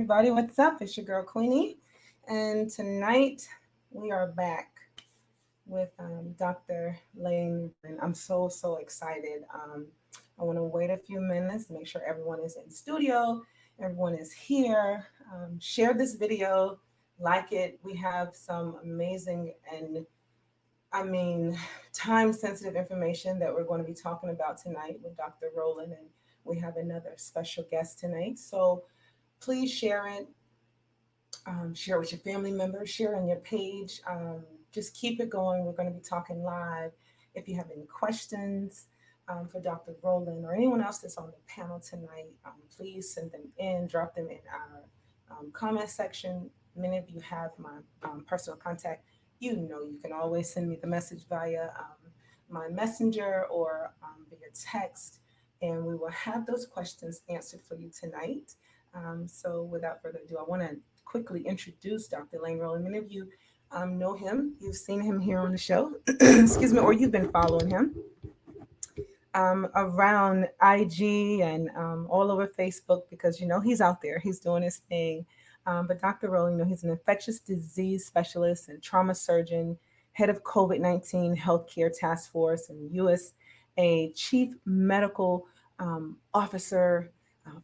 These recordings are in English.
everybody. What's up? It's your girl Queenie, and tonight we are back with Dr. Lane. And I'm so excited. I want to wait a few minutes, make sure everyone is in studio, everyone is here. Share this video, like it. We have some amazing and I mean, time sensitive information that we're going to be talking about tonight with Dr. Rowland, and we have another special guest tonight. So please share it, share it with your family members, share on your page. Just keep it going. We're going to be talking live. If you have any questions for Dr. Rowland or anyone else that's on the panel tonight, please send them in, drop them in our comment section. Many of you have my personal contact. You can always send me the message via my messenger or via text, and we will have those questions answered for you tonight. So without further ado, I want to quickly introduce Dr. Lane Rowland. Many of you know him. You've seen him here on the show, excuse me, or you've been following him around IG and all over Facebook because, he's out there. He's doing his thing. But Dr. Rowland, he's an infectious disease specialist and trauma surgeon, head of COVID-19 healthcare task force and USA chief medical officer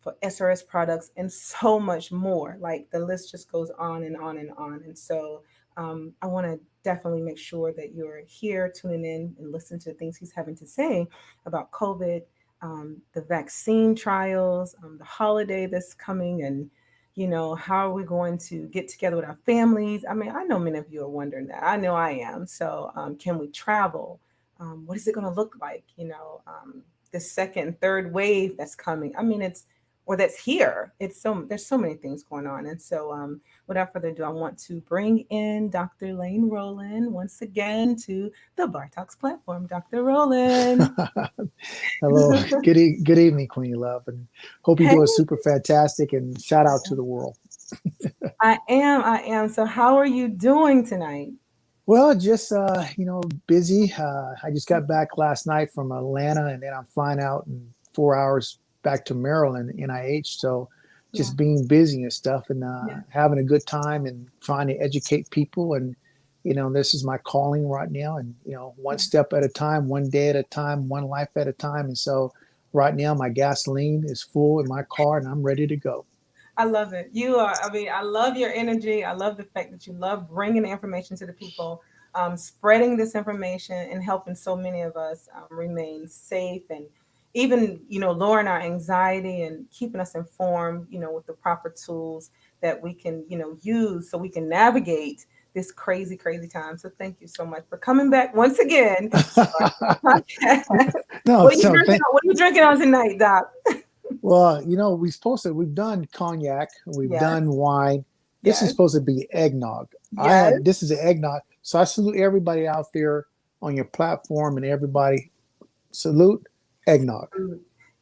for SRS products and so much more. Like the list just goes on and on and on. And so I want to definitely make sure that you're here tuning in and listen to the things he's having to say about COVID, the vaccine trials, the holiday that's coming, and how are we going to get together with our families? I mean, I know many of you are wondering that. I know I am. So can we travel? What is it going to look like? The second and third wave that's coming. I mean, that's here. There's so many things going on. And so without further ado, I want to bring in Dr. Lane Rowland once again to the Bar Talks platform. Dr. Rowland. Hello. Good evening, Queenie Love. And hope you're doing super fantastic, and shout out to the world. I am. So how are you doing tonight? Well, just, busy. I just got back last night from Atlanta, and then I'm flying out in 4 hours back to Maryland, NIH. So just being busy and stuff, and having a good time and trying to educate people. And, this is my calling right now. And, one step at a time, one day at a time, one life at a time. And so right now my gasoline is full in my car and I'm ready to go. I love it. I love your energy. I love the fact that you love bringing the information to the people, spreading this information and helping so many of us remain safe and even, lowering our anxiety and keeping us informed, with the proper tools that we can, use so we can navigate this crazy time. So thank you so much for coming back once again. No, what are you drinking on tonight, Doc? Well, we've done cognac, we've done wine. This is supposed to be eggnog. Yes. This is an eggnog. So I salute everybody out there on your platform, and everybody salute eggnog.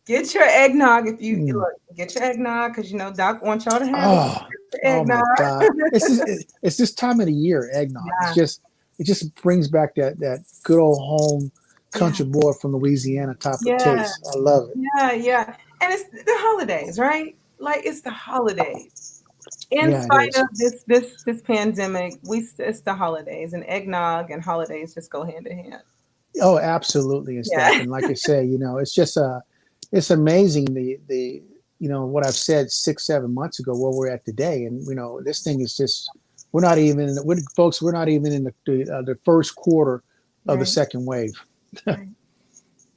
Get your eggnog if you look. Get your eggnog because Doc wants y'all to have eggnog. Oh my God! It's this time of the year, eggnog. Yeah. It just brings back that good old home country boy from Louisiana type of taste. I love it. Yeah. And it's the holidays, right? Like it's the holidays. In spite of this pandemic, it's the holidays, and eggnog and holidays just go hand in hand. Oh, absolutely, and stuff. And like I say, it's just it's amazing the what I've said 6-7 months ago where we're at today, and this thing is just we're not even in the first quarter of the second wave. Right.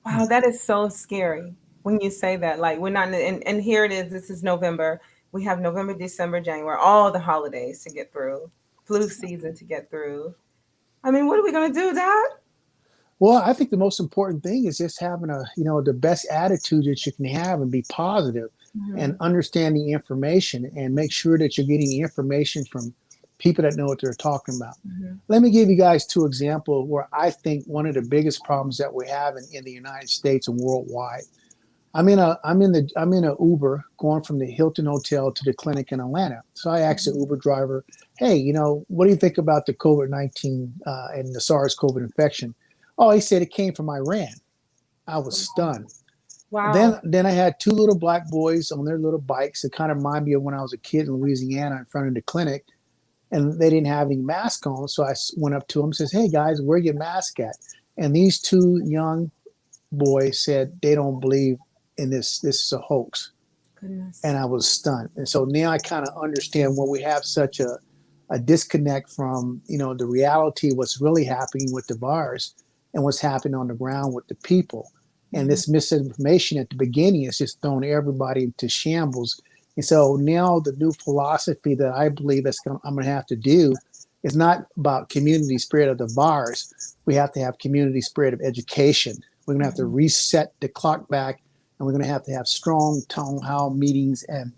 Wow, that is so scary when you say that. Like we're not, and here it is. This is November. We have November, December, January, all the holidays to get through, flu season to get through. I mean, what are we gonna do, Dad? Well, I think the most important thing is just having the best attitude that you can have and be positive and understand the information and make sure that you're getting the information from people that know what they're talking about. Let me give you guys 2 examples where I think one of the biggest problems that we have in the United States and worldwide. I'm in a Uber going from the Hilton Hotel to the clinic in Atlanta. So I asked the Uber driver, hey, what do you think about the COVID-19 and the SARS-CoV infection? Oh, he said it came from Iran. I was stunned. Wow. Then I had two little black boys on their little bikes. It kind of reminded me of when I was a kid in Louisiana in front of the clinic, and they didn't have any mask on. So I went up to them and says, "Hey guys, where your mask at?" And these two young boys said they don't believe in this. This is a hoax. Goodness. And I was stunned. And so now I kind of understand when we have such a disconnect from, the reality, what's really happening with the virus and what's happening on the ground with the people. And Mhm. this misinformation at the beginning is just throwing everybody into shambles. And so now the new philosophy that I believe I'm going to have to do is not about community spirit of the virus. We have to have community spirit of education. We're going to have to Mhm. reset the clock back, and we're going to have strong town hall meetings and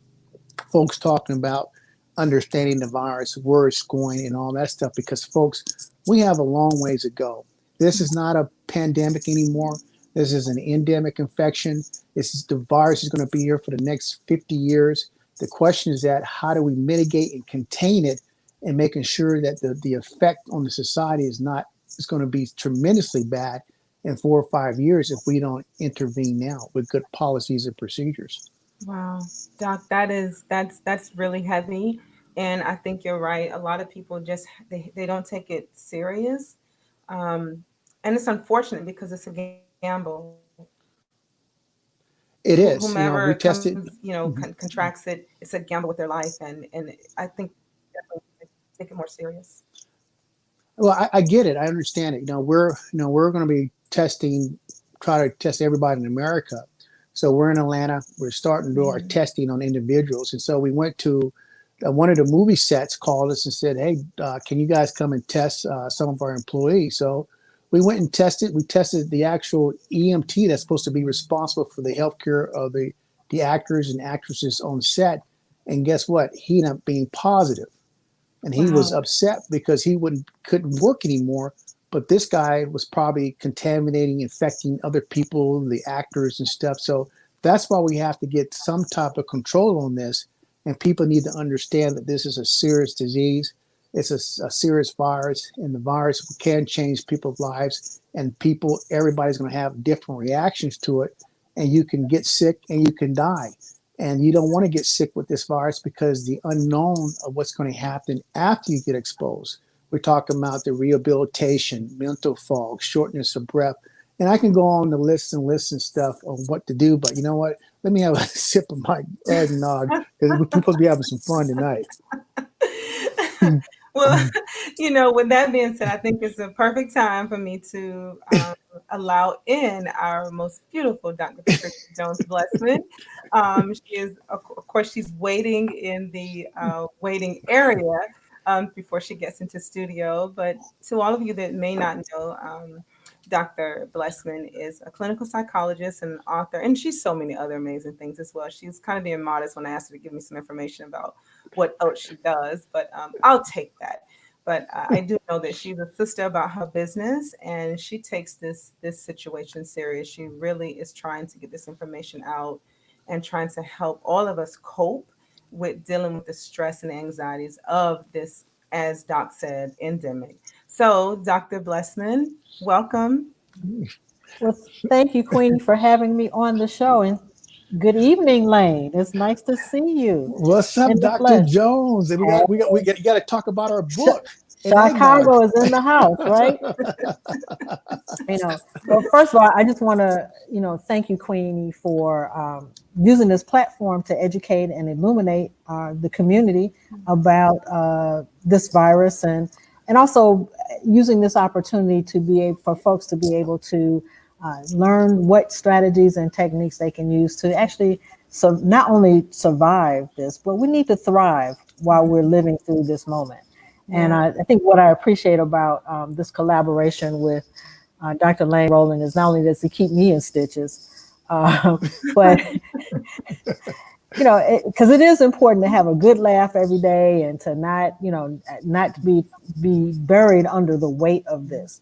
folks talking about understanding the virus, where it's going, and all that stuff. Because folks, we have a long ways to go. This is not a pandemic anymore. This is an endemic infection. The virus is going to be here for the next 50 years. The question is that how do we mitigate and contain it, and making sure that the effect on the society is going to be tremendously bad in 4 or 5 years if we don't intervene now with good policies and procedures. Wow, Doc, that's really heavy, and I think you're right. A lot of people just they don't take it serious, um, and it's unfortunate because it's a gamble. It Whomever is, comes, we tested. contracts it, it's a gamble with their life, and I think definitely take it more serious. Well, I get it. I understand it. We're going to be try to test everybody in America. So we're in Atlanta. We're starting to do our Man, testing on individuals. And so we went to one of the movie sets, called us and said, "Hey, can you guys come and test some of our employees?" So we went and tested. We tested the actual EMT that's supposed to be responsible for the healthcare of the actors and actresses on set. And guess what? He ended up being positive, and he was wow. upset because he couldn't work anymore. But this guy was probably contaminating, infecting other people, the actors and stuff. So that's why we have to get some type of control on this. And people need to understand that this is a serious disease. It's a serious virus, and the virus can change people's lives. And everybody's going to have different reactions to it. And you can get sick and you can die. And you don't want to get sick with this virus because the unknown of what's going to happen after you get exposed. We're talking about the rehabilitation, mental fog, shortness of breath. And I can go on the list and stuff on what to do, but you know what? Let me have a sip of my eggnog because we're supposed to be having some fun tonight. Well, with that being said, I think it's a perfect time for me to allow in our most beautiful Dr. Patricia Jones-Blessman. She is, of course, she's waiting in the waiting area before she gets into studio. But to all of you that may not know, Dr. Blessman is a clinical psychologist and author, and she's so many other amazing things as well. She's kind of being modest when I asked her to give me some information about what else she does, but I'll take that. But I do know that she's a sister about her business, and she takes this situation serious. She really is trying to get this information out and trying to help all of us cope with dealing with the stress and anxieties of this, as Doc said, endemic. So, Dr. Blessman, welcome. Well, thank you, Queenie, for having me on the show. And good evening, Lane. It's nice to see you What's up, in the Dr. flesh. Jones? And Hey, we got to talk about our Ch- book and eggnog. Chicago is in the house, right? Well, first of all, I just want to, thank you, Queenie, for using this platform to educate and illuminate the community about this virus, and also using this opportunity to be able for folks to be able to learn what strategies and techniques they can use to actually not only survive this, but we need to thrive while we're living through this moment. And Yeah. I think what I appreciate about this collaboration with Dr. Lane Rowland is not only does he keep me in stitches, but because it is important to have a good laugh every day and to not be buried under the weight of this.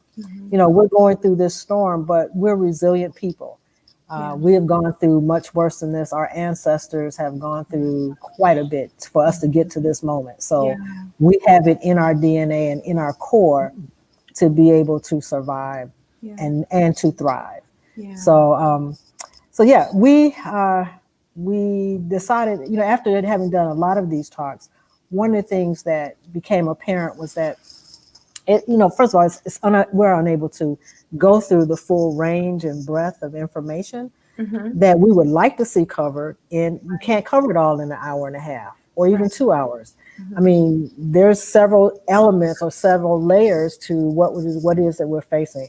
We're going through this storm, but we're resilient people. Yeah. We have gone through much worse than this. Our ancestors have gone through quite a bit for us to get to this moment. Yeah. So we have it in our DNA and in our core to be able to survive Yeah. and to thrive. Yeah. So So yeah, we decided, you know, after having done a lot of these talks, one of the things that became apparent was that it, you know, first of all, we're unable to go through the full range and breadth of information Mm-hmm. that we would like to see covered, and you can't cover it all in an hour and a half or even Right. 2 hours. I Mm-hmm. mean, there's several elements or several layers to what it is that we're facing.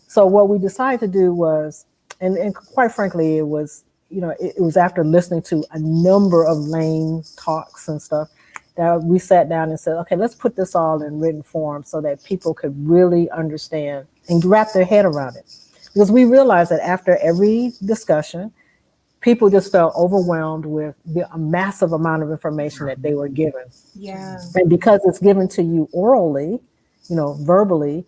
So what we decided to do was, and quite frankly, it was, you know, it was after listening to a number of lame talks and stuff that we sat down and said, okay, let's put this all in written form so that people could really understand and wrap their head around it. Because we realized that after every discussion, people just felt overwhelmed with a massive amount of information that they were given. Yeah. And because it's given to you orally, you know, verbally,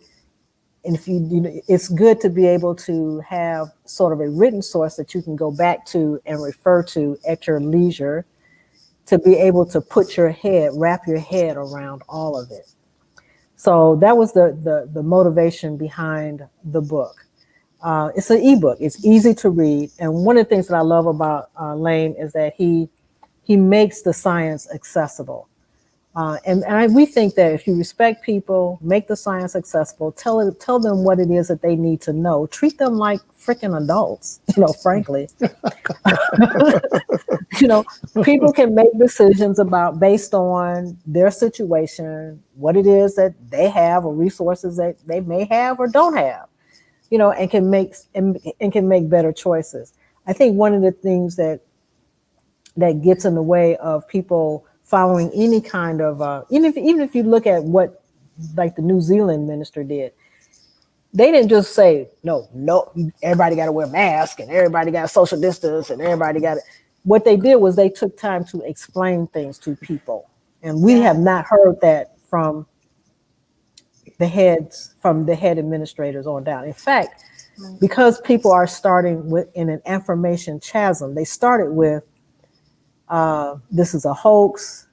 and if you know, it's good to be able to have sort of a written source that you can go back to and refer to at your leisure to be able to wrap your head around all of it. So that was the motivation behind the book. It's an ebook. It's easy to read, and one of the things that I love about Lane is that he makes the science accessible. We think that if you respect people, make the science accessible, tell them what it is that they need to know, treat them like freaking adults, you know, frankly. You know, people can make decisions based on their situation, what it is that they have or resources that they may have or don't have, you know, and can make better choices. I think one of the things that gets in the way of people following any kind of even if you look at what like the New Zealand minister did, they didn't just say no, everybody got to wear a mask and everybody got to social distance and everybody got to. What they did was they took time to explain things to people, and we have not heard that from the head administrators on down. In fact, because people are starting in an information chasm, they started with this is a hoax,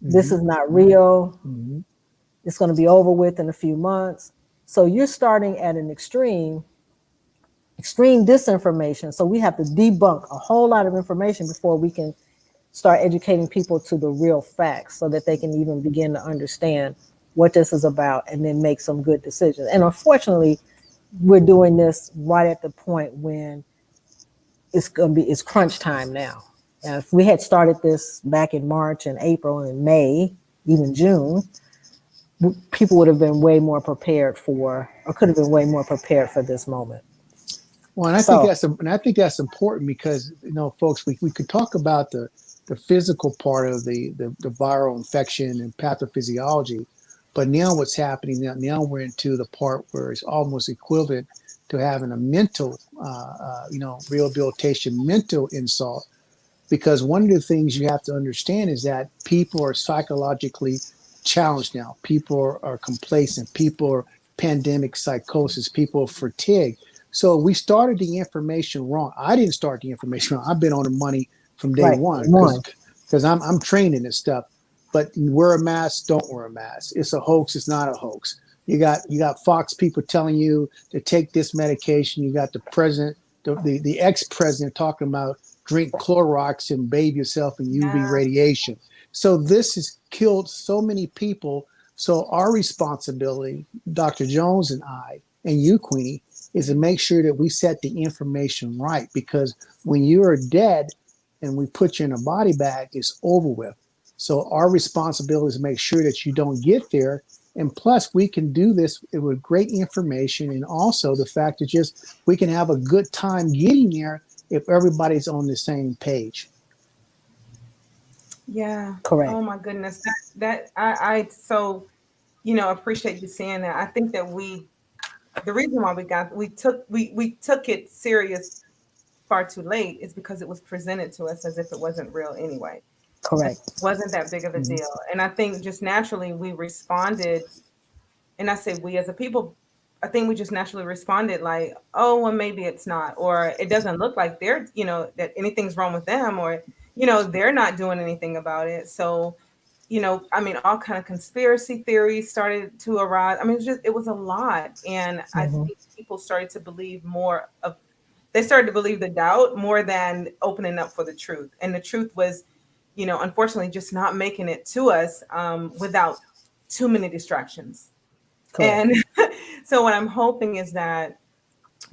this is not real, Mm-hmm. it's going to be over with in a few months. So you're starting at an extreme disinformation. So we have to debunk a whole lot of information before we can start educating people to the real facts so that they can even begin to understand what this is about and then make some good decisions. And unfortunately, we're doing this right at the point when it's crunch time now. If we had started this back in March and April and May, even June, people would have been way more prepared or could have been way more prepared for this moment. Well, and So, I think that's important because, you know, folks, we could talk about the physical part of the viral infection and pathophysiology, but now what's happening now we're into the part where it's almost equivalent to having a mental, rehabilitation, mental insult. Because one of the things you have to understand is that people are psychologically challenged now. People are complacent. People are pandemic psychosis. People are fatigued. So we started the information wrong. I didn't start the information wrong. I've been on the money from day right, one one, because I'm trained in this stuff. But wear a mask, don't wear a mask. It's a hoax. It's not a hoax. You got Fox people telling you to take this medication. You got the president, the ex-president talking about drink Clorox and bathe yourself in UV radiation. So this has killed so many people. So our responsibility, Dr. Jones and I, and you, Queenie, is to make sure that we set the information right. Because when you are dead and we put you in a body bag, it's over with. So our responsibility is to make sure that you don't get there. And plus, we can do this with great information, and also the fact that just we can have a good time getting there if everybody's on the same page. Yeah. correct. Oh my goodness. I so appreciate you saying that. I think that the reason why we took it serious far too late is because it was presented to us as if it wasn't real anyway. It Correct. wasn't that big of a Mhm. deal. And I think just naturally we responded, and I say we as a people, I think we just naturally responded like, oh, well, maybe it's not, or it doesn't look like that anything's wrong with them, or, they're not doing anything about it. So, I mean, all kind of conspiracy theories started to arise. I mean, it was a lot. And I Hmm. think people started to believe more of they started to believe the doubt more than opening up for the truth. And the truth was, unfortunately, just not making it to us without too many distractions. Correct. And so what I'm hoping is that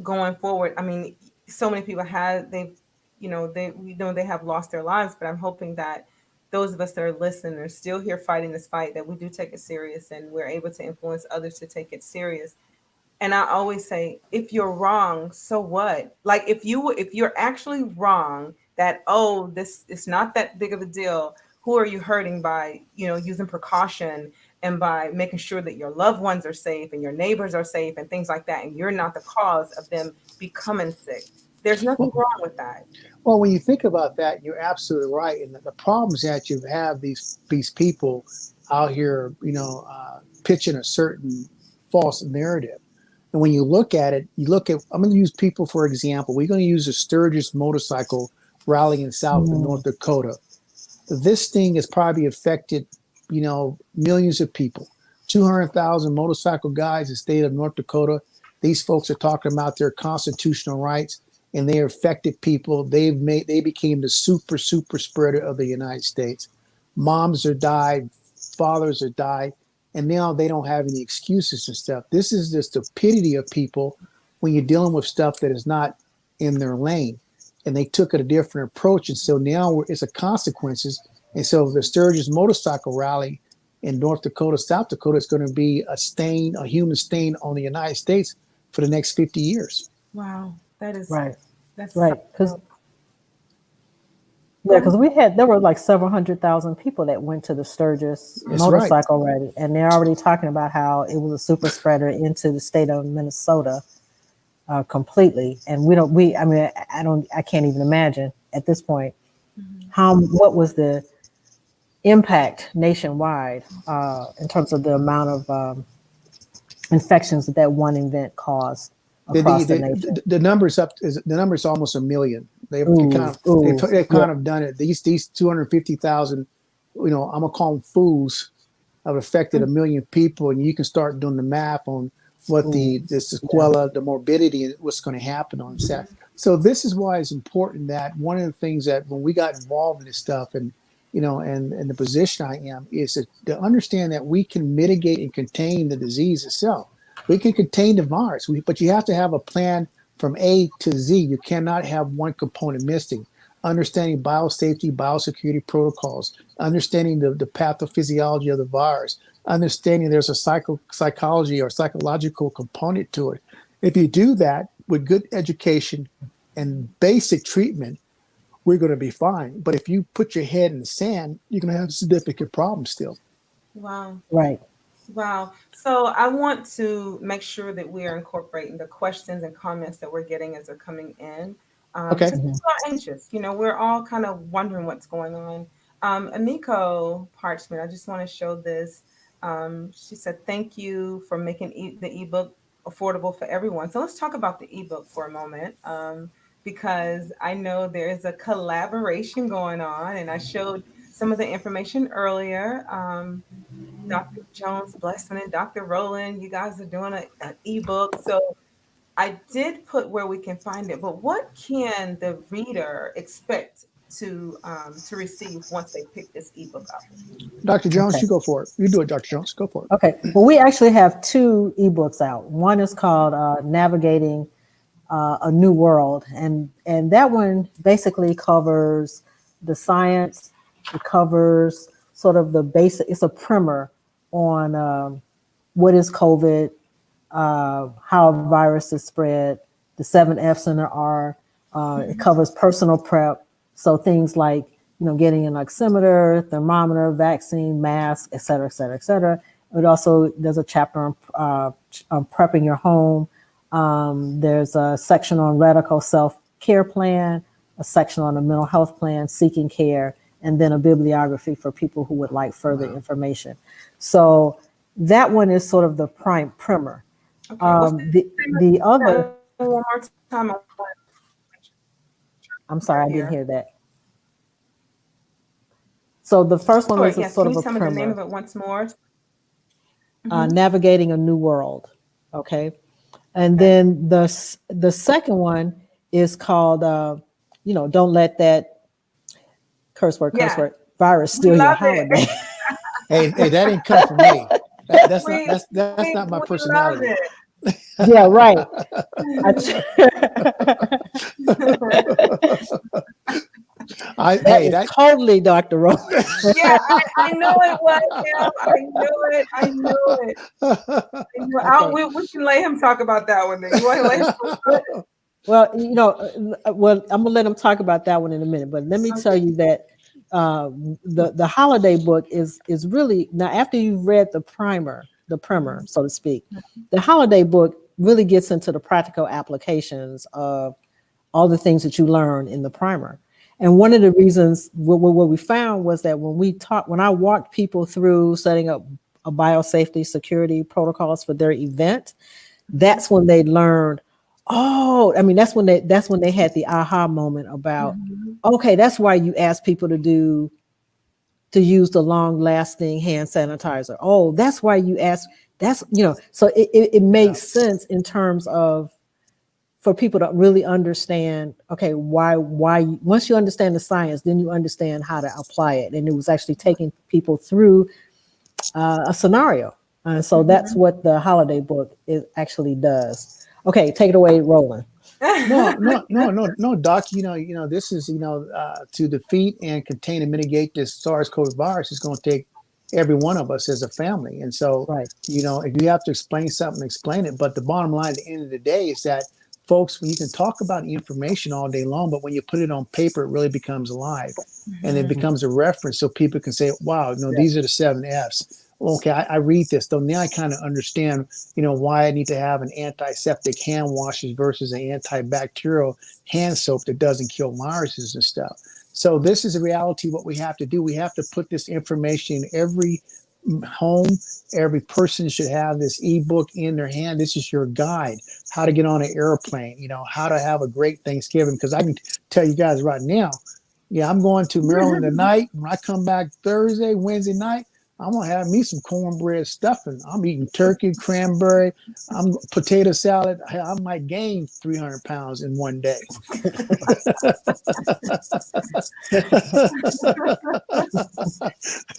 going forward, I mean, so many people they have lost their lives, but I'm hoping that those of us that are listening are still here fighting this fight, that we do take it serious and we're able to influence others to take it serious. And I always say, if you're wrong, so what? Like if you're actually wrong, that, oh, this is not that big of a deal. Who are you hurting by, using precaution and by making sure that your loved ones are safe and your neighbors are safe and things like that, and you're not the cause of them becoming sick? There's nothing wrong with that. Well, when you think about that, you're absolutely right. And the problem is that you have these people out here, pitching a certain false narrative. And when you look at it, I'm going to use people for example. We're going to use a Sturgis motorcycle rally in South and North Dakota. This thing has probably affected, millions of people. 200,000 motorcycle guys in the state of North Dakota. These folks are talking about their constitutional rights, and they affected people. They became the super spreader of the United States. Moms are died, fathers are died, and now they don't have any excuses and stuff. This is the stupidity of people when you're dealing with stuff that is not in their lane. And they took a different approach. And so now it's a consequences. And so the Sturgis motorcycle rally in North Dakota, South Dakota, is going to be a human stain on the United States for the next 50 years. Wow. That is right. That's right. Because there were like several 100,000 people that went to the Sturgis motorcycle rally, and they're already talking about how it was a super spreader into the state of Minnesota completely. And I can't even imagine at this point what was the impact nationwide in terms of the amount of infections that one event caused across the nation. The number's almost 1 million. They've kind of done it. These 250,000, I'm gonna call them fools, have affected 1 million people, and you can start doing the math on what the sequela, the morbidity, and what's going to happen on that. So this is why it's important that one of the things that when we got involved in this stuff, and and the position I am, is to understand that we can mitigate and contain the disease itself. We can contain the virus, but you have to have a plan from A to Z. You cannot have one component missing. Understanding biosafety, biosecurity protocols, understanding the pathophysiology of the virus, understanding there's a psychology or psychological component to it. If you do that with good education and basic treatment, we're going to be fine. But if you put your head in the sand, you're going to have significant problems still. Wow. Right. Wow. So I want to make sure that we are incorporating the questions and comments that we're getting as they're coming in. Okay. People are anxious. We're all kind of wondering what's going on. Amiko Parchment, I just want to show this. She said, thank you for making the ebook affordable for everyone. So let's talk about the ebook for a moment, because I know there is a collaboration going on, and I showed some of the information earlier. Dr. Jones-Blessman and Dr. Rowland, you guys are doing an ebook. So I did put where we can find it, but what can the reader expect to receive once they pick this ebook up? Dr. Jones, You go for it. You do it, Dr. Jones. Go for it. Okay. Well, we actually have 2 ebooks out. One is called Navigating a New World, and that one basically covers the science. It covers sort of the basic. It's a primer on what is COVID, how a virus is spread, the 7 F's and the R. It covers personal prep, so things like getting an oximeter, thermometer, vaccine, mask, et cetera, et cetera, et cetera. It also there's a chapter on prepping your home. There's a section on radical self-care plan, a section on a mental health plan, seeking care, and then a bibliography for people who would like further information. So that one is sort of the primer. Okay. The other. One more time. I'm sorry, I didn't hear that. So the first one is sort of a primer. Can you tell me the name of it once more? Navigating a New World. Okay. And then the second one is called, don't let that curse word virus We steal your love it. holiday. Hey, that didn't come from me. That's We, not my we love personality. it. Yeah, right. That Hey, was that totally Dr. Rowe. Yeah, I know it was him. I knew it. I knew it. Okay. We can let him talk about that one. Then you want to let him talk? Well, I'm gonna let him talk about that one in a minute. But let me tell you that the holiday book is really, now after you've read the primer, so to speak, the holiday book really gets into the practical applications of all the things that you learn in the primer. And one of the reasons what we found was that when I walked people through setting up a biosafety security protocols for their event, that's when they learned, that's when they had the aha moment about, okay, that's why you ask people to use the long lasting hand sanitizer. Oh, that's why you ask, so it makes sense in terms of, for people to really understand, okay, why once you understand the science, then you understand how to apply it. And it was actually taking people through a scenario. So that's what the holiday book actually does. Okay, take it away, Roland. No, Doc. This is to defeat and contain and mitigate this SARS-CoV virus is going to take every one of us as a family. And so, Right. if you have to explain something, explain it. But the bottom line at the end of the day is that, folks, you can talk about information all day long, but when you put it on paper, it really becomes alive, and it becomes a reference, so people can say, "Wow, these are the 7 F's." Okay, I read this, though. Now I kind of understand, why I need to have an antiseptic hand washes versus an antibacterial hand soap that doesn't kill viruses and stuff. So this is a reality. What we have to do, we have to put this information in every home. Every person should have this ebook in their hand. This is your guide, how to get on an airplane, how to have a great Thanksgiving. Because I can tell you guys right now, I'm going to Maryland tonight. When I come back Wednesday night, I'm gonna have me some cornbread stuffing. I'm eating turkey, cranberry, I'm potato salad. I might gain 300 pounds in one day.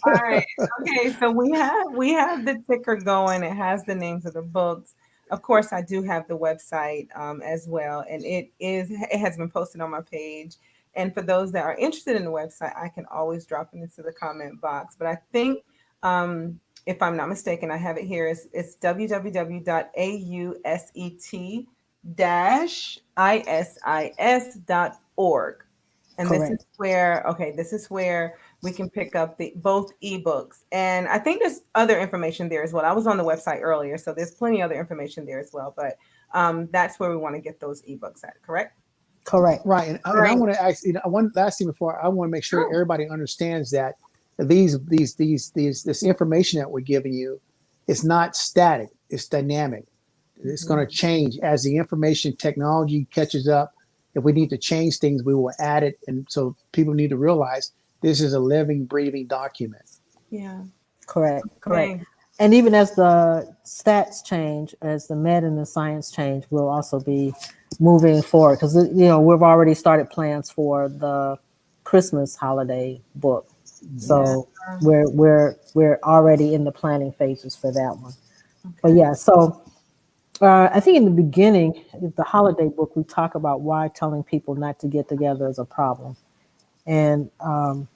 All right. Okay. So we have the ticker going. It has the names of the books. Of course, I do have the website as well, and it has been posted on my page. And for those that are interested in the website, I can always drop it into the comment box. But I think, if I'm not mistaken, I have it here. It's www.auset-isis.org. And Correct. this is where we can pick up both ebooks. And I think there's other information there as well. I was on the website earlier, so there's plenty of other information there as well. But that's where we want to get those ebooks at, correct? Correct. Right. And I want to ask, one last thing before, I want to make sure everybody understands that this information that we're giving you is not static, it's dynamic. It's going to change as the information technology catches up. If we need to change things, we will add it. And so people need to realize this is a living, breathing document. Yeah. Correct. Okay. And even as the stats change, as the med and the science change, we'll also be moving forward, because we've already started plans for the Christmas holiday book. So we're already in the planning phases for that one. But yeah, so I think in the beginning, the holiday book, we talk about why telling people not to get together is a problem. And I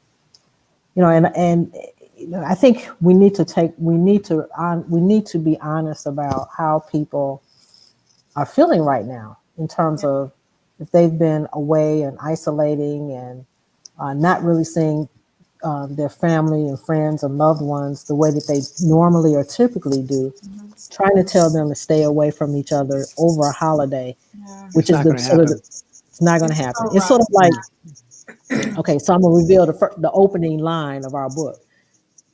think we need to be honest about how people are feeling right now, in terms of if they've been away and isolating and not really seeing their family and friends and loved ones the way that they normally or typically do, trying to tell them to stay away from each other over a holiday, which is it's not going to happen. It's sort of like, okay, so I'm going to reveal the opening line of our book.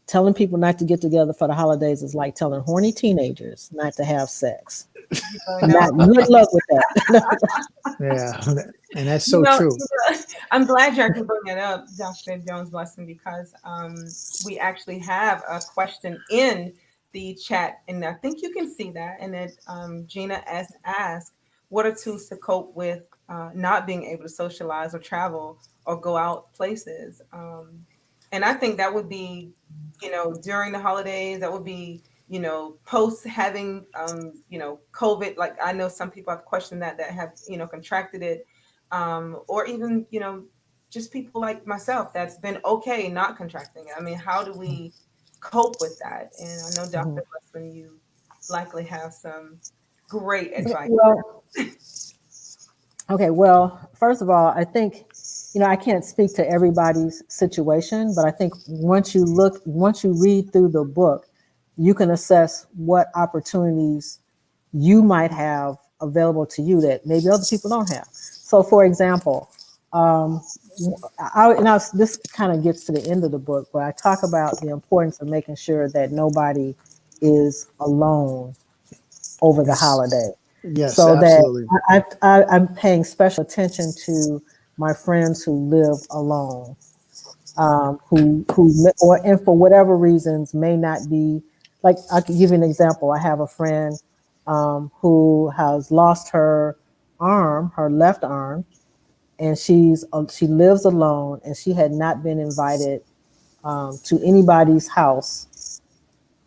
Telling people not to get together for the holidays is like telling horny teenagers not to have sex. Good luck with that. Yeah, and that's so true. I'm glad you can bring that up, Dr. Jones-Blessman, because we actually have a question in the chat, and I think you can see that. And it Gina S asked, what are tools to cope with not being able to socialize or travel or go out places. And I think that would be, during the holidays, that would be, post having, COVID. Like I know some people have questioned that have, contracted it, or even, just people like myself that's been okay not contracting it. I mean, how do we cope with that? And I know, Mhm. Dr. Westman, you likely have some great Okay, advice. well, okay, well, first of all, I think, I can't speak to everybody's situation, but I think once you read through the book, you can assess what opportunities you might have available to you that maybe other people don't have. So, for example, um, this kind of gets to the end of the book, where I talk about the importance of making sure that nobody is alone over the Yes. holiday. Yes, So that absolutely. I'm paying special attention to my friends who live alone, or and for whatever reasons may not be. Like, I could give you an example. I have a friend who has lost her arm, her left arm, and she lives alone, and she had not been invited to anybody's house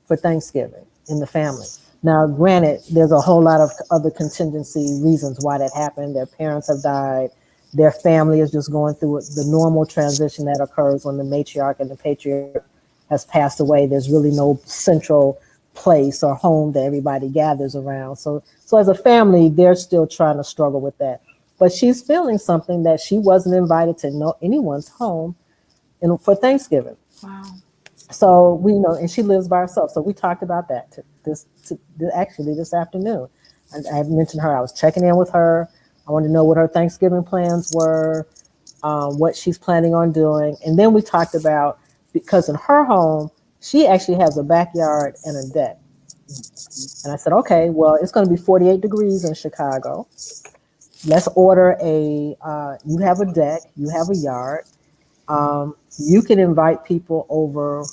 for Thanksgiving in the family. Now, granted, there's a whole lot of other contingency reasons why that happened. Their parents have died. Their family is just going through the normal transition that occurs when the matriarch and the patriarch has passed away. There's really no central place or home that everybody gathers around. So as a family, they're still trying to struggle with that. But she's feeling something that she wasn't invited to anyone's home for Thanksgiving. Wow. So we know, and she lives by herself. So we talked about that actually this afternoon. I had mentioned her. I was checking in with her. I wanted to know what her Thanksgiving plans were, what she's planning on doing, and then we talked about, because in her home she actually has a backyard and a deck. And I said, okay, well, it's going to be 48 degrees in Chicago. Let's order a. You have a deck. You have a yard. You can invite people over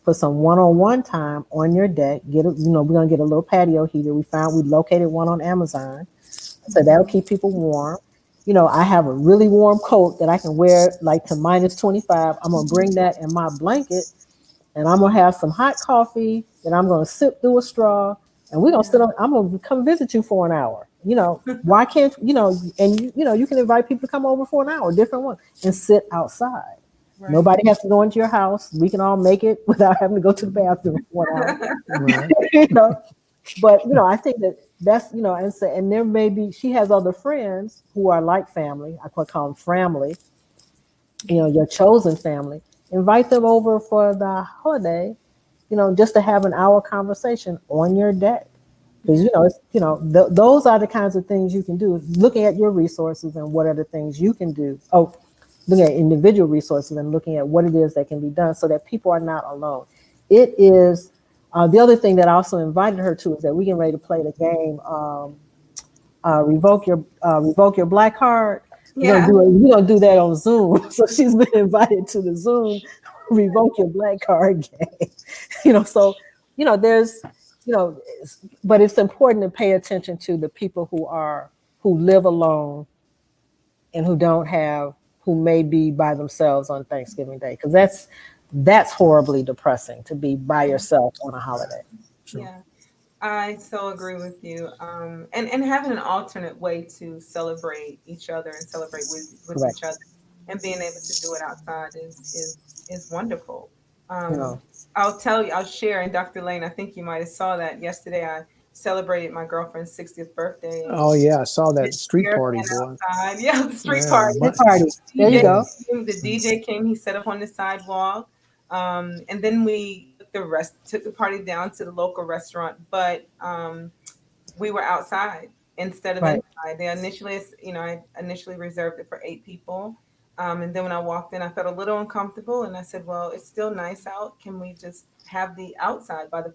for some one-on-one time on your deck. We're gonna get a little patio heater. We located one on Amazon, so that'll keep people warm. I have a really warm coat that I can wear like to -25. I'm gonna bring that in my blanket, and I'm gonna have some hot coffee that I'm gonna sip through a straw, and we're gonna Yeah. sit on. I'm gonna come visit you for an hour. Why can't And you can invite people to come over for an hour, different ones, and sit outside. Right. Nobody has to go into your house. We can all make it without having to go to the bathroom for an hour. Right. you know, but I think that's and there may be, she has other friends who are like family. I could call them family. Your chosen family. Invite them over for the holiday. Just to have an hour conversation on your deck. Because Yeah. those are the kinds of things you can do. Looking at your resources and what are the things you can do. Oh, looking at individual resources and looking at what it is that can be done so that people are not alone. It is the other thing that I also invited her to is that we get ready to play the game. Revoke your black card. Yeah. We're gonna do that on Zoom. So she's been invited to the Zoom revoke your black card game. So there's you know, but it's important to pay attention to the people who live alone and who may be by themselves on Thanksgiving Day, because that's horribly depressing to be by Yeah. yourself on a holiday. True. Yeah. I so agree with you. And having an alternate way to celebrate each other and celebrate with Correct. each other, and being able to do it outside is wonderful. You Um, know, I'll tell you, I'll share. And Dr. Lane, I think you might have saw that yesterday. I celebrated my girlfriend's 60th birthday, and Oh yeah, I saw that this street year party, being boy. outside, yeah, the street Yeah, party. big party. There you DJ yeah. go. the DJ came. He set up on the sidewalk, and then we took the party down to the local restaurant. But we were outside instead of Right. inside. I initially reserved it for 8 people. And then when I walked in, I felt a little uncomfortable, and I said, "Well, it's still nice out. Can we just have the outside by the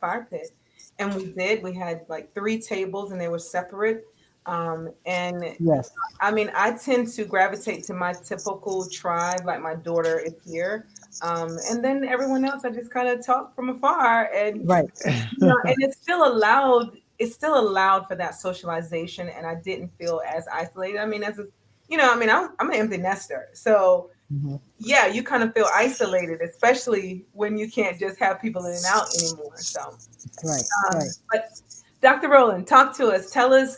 fire pit?" And we did. We had like 3 tables, and they were separate. And Yes. I mean, I tend to gravitate to my typical tribe, like my daughter is here. And then everyone else, I just kind of talk from afar, and Right. and it's still allowed it still allowed for that socialization, and I didn't feel as isolated. I mean, as a, I'm an empty nester, so Mhm. yeah, you kind of feel isolated, especially when you can't just have people in and out anymore. So, Right, right. but Dr. Rowland, talk to us. Tell us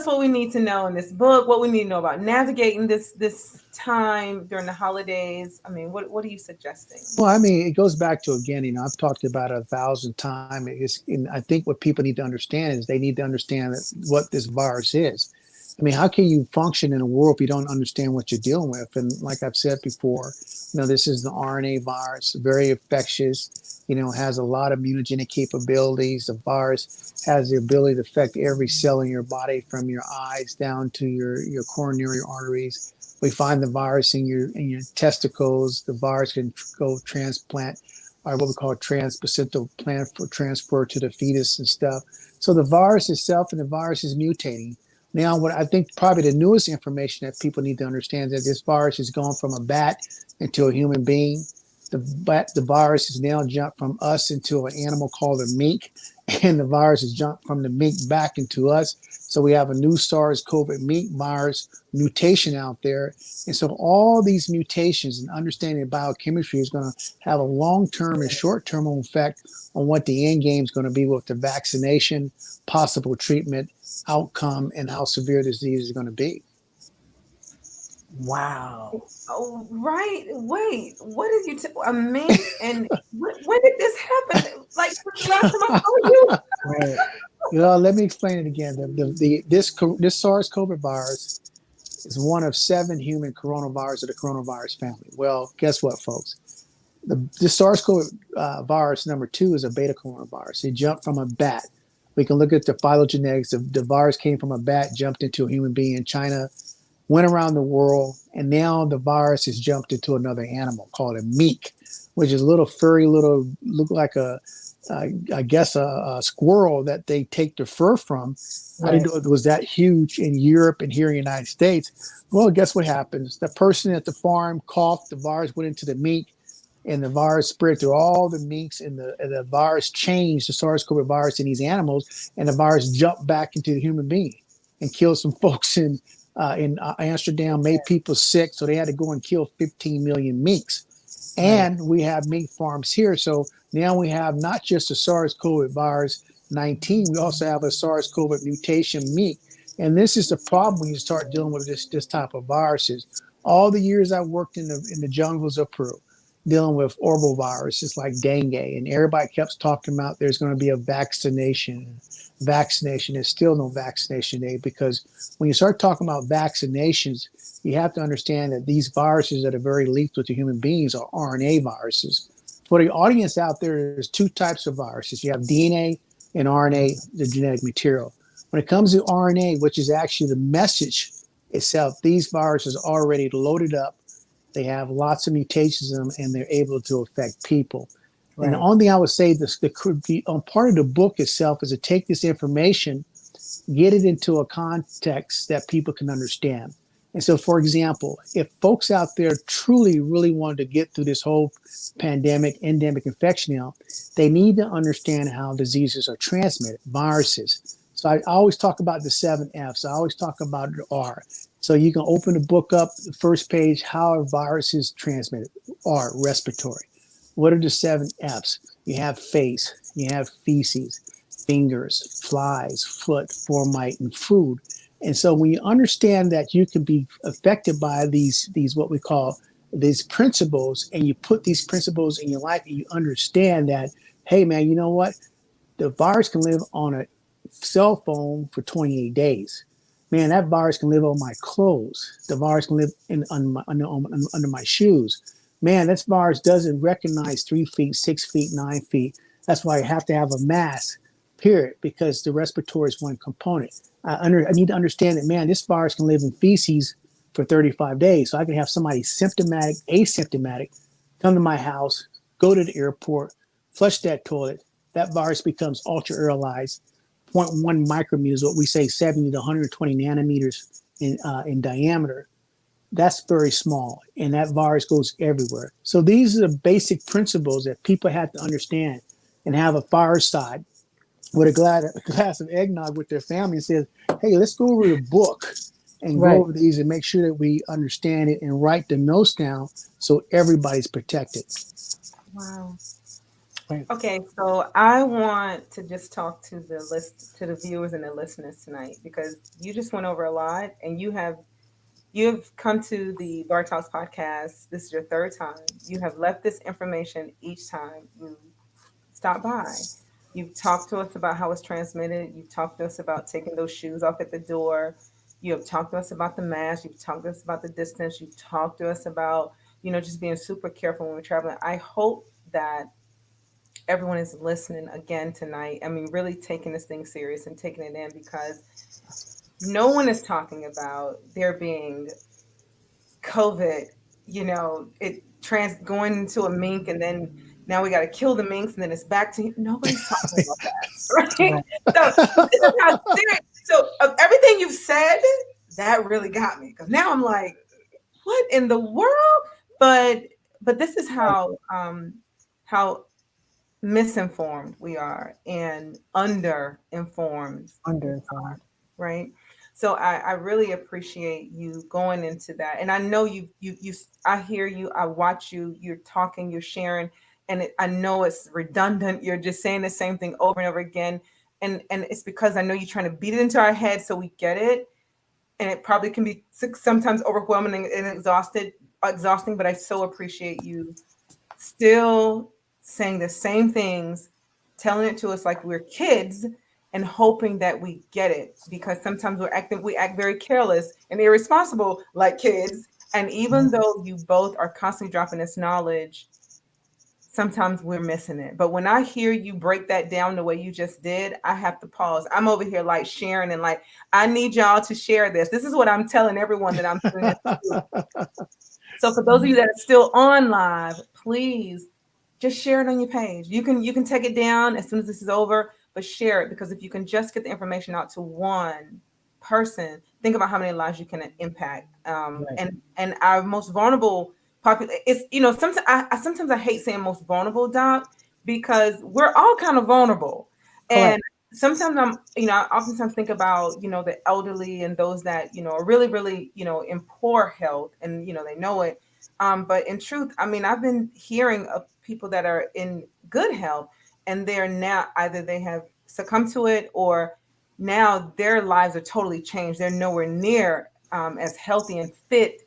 what we need to know in this book. What we need to know about navigating this time during the holidays. I mean, what are you suggesting? Well, I mean, it goes back to again, I've talked about it 1,000 times. And I think what people need to understand is they need to understand what this virus is. I mean, how can you function in a world if you don't understand what you're dealing with? And like I've said before, this is the RNA virus, very infectious, has a lot of mutagenic capabilities. The virus has the ability to affect every cell in your body from your eyes down to your coronary arteries. We find the virus in your testicles. The virus can go transplant, or what we call transplacental plant for transfer to the fetus and stuff. So the virus itself and the virus is mutating. Now, what I think probably the newest information that people need to understand is that this virus has gone from a bat into a human being. The virus has now jumped from us into an animal called a mink, and the virus has jumped from the mink back into us. So we have a new SARS-CoV mink virus mutation out there. And so all these mutations and understanding biochemistry is going to have a long-term and short-term effect on what the end game is going to be with the vaccination, possible treatment, outcome, and how severe the disease is going to be. Wow. Oh, right. Wait, what did you a mink? And when did this happen? Like the last time I saw you? Right. Let me explain it again. This SARS-CoV virus is one of 7 human coronavirus of the coronavirus family. Well, guess what, folks? This SARS-CoV virus number 2 is a beta coronavirus. It jumped from a bat. We can look at the phylogenetics. The virus came from a bat, jumped into a human being in China, went around the world, and now the virus has jumped into another animal called a mink, which is a little furry, look like I guess a squirrel that they take the fur from. Right. I didn't know it was that huge in Europe and here in the United States. Well, guess what happens? The person at the farm coughed, the virus went into the mink, and the virus spread through all the minks, and the virus changed the SARS-CoV virus in these animals, and the virus jumped back into the human being and killed some folks in Amsterdam, made people sick, so they had to go and kill 15 million minks. And we have mink farms here, so now we have not just a SARS-CoV virus 19, we also have a SARS-CoV mutation mink. And this is the problem when you start dealing with this type of viruses. All the years I worked in the jungles of Peru, dealing with orboviruses like dengue, and everybody kept talking about there's going to be a vaccination. There's still no vaccination today, because when you start talking about vaccinations, you have to understand that these viruses that are very lethal to human beings are RNA viruses. For the audience out there, there's 2 types of viruses. You have DNA and RNA, the genetic material. When it comes to RNA, which is actually the message itself, these viruses are already loaded up. They have lots of mutations in them, and they're able to affect people. Right. And the only thing I would say, part of the book itself is to take this information, get it into a context that people can understand. And so, for example, if folks out there truly, really wanted to get through this whole pandemic, endemic infection now, they need to understand how diseases are transmitted, viruses. So I always talk about the 7 F's. I always talk about the R. So you can open the book up, the first page, how are viruses transmitted? R, respiratory. What are the 7 F's? You have face, you have feces, fingers, flies, foot, formite, and food. And so when you understand that you can be affected by these what we call these principles, and you put these principles in your life, and you understand that, hey man, you know what? The virus can live on a cell phone for 28 days. Man, that virus can live on my clothes. The virus can live under my shoes. Man, this virus doesn't recognize 3 feet, 6 feet, 9 feet. That's why you have to have a mask, period, because the respiratory is one component. I need to understand that, man, this virus can live in feces for 35 days. So I can have somebody symptomatic, asymptomatic, come to my house, go to the airport, flush that toilet. That virus becomes ultra-aerolized. 0.1 micrometers, what we say 70 to 120 nanometers in diameter. That's very small, and that virus goes everywhere. So these are the basic principles that people have to understand and have a fireside with a glass of eggnog with their family and says, hey, let's go over the book and go Right. over these and make sure that we understand it and write the notes down so everybody's protected. Wow. Right. Okay, so I want to just talk to the viewers and the listeners tonight because you just went over a lot, and you've come to the Bar Talks podcast. This is your third time. You have left this information each time you stop by. You've talked to us about how it's transmitted. You've talked to us about taking those shoes off at the door. You have talked to us about the mask. You've talked to us about the distance. You've talked to us about, just being super careful when we're traveling. I hope that everyone is listening again tonight. I mean, really taking this thing serious and taking it in, because no one is talking about there being COVID, it going into a mink, and then now we got to kill the minks, and then it's back to nobody's talking about that, right? Right. So this is how serious. So of everything you've said, that really got me, because now I'm like, what in the world? But this is how misinformed we are and underinformed, Underinformed. right? So I really appreciate you going into that. And I know you I hear you, I watch you, you're talking, you're sharing, and I know it's redundant. You're just saying the same thing over and over again. And it's because I know you're trying to beat it into our head so we get it. And it probably can be sometimes overwhelming and exhausting, but I so appreciate you still saying the same things, telling it to us like we're kids, and hoping that we get it, because sometimes we act very careless and irresponsible like kids. And even though you both are constantly dropping this knowledge, sometimes we're missing it. But when I hear you break that down the way you just did, I have to pause. I'm over here like sharing and like, I need y'all to share this. This is what I'm telling everyone that I'm doing this to. So for those of you that are still on live, please just share it on your page. You can take it down as soon as this is over, but share it, because if you can just get the information out to one person, think about how many lives you can impact. Right. And our most vulnerable population, it's sometimes I hate saying most vulnerable, Doc, because we're all kind of vulnerable. Correct. And sometimes I oftentimes think about, the elderly and those that, are really, really, in poor health, and, they know it. But in truth, I mean, I've been hearing of people that are in good health, and they're now either they have succumbed to it, or now their lives are totally changed. They're nowhere near as healthy and fit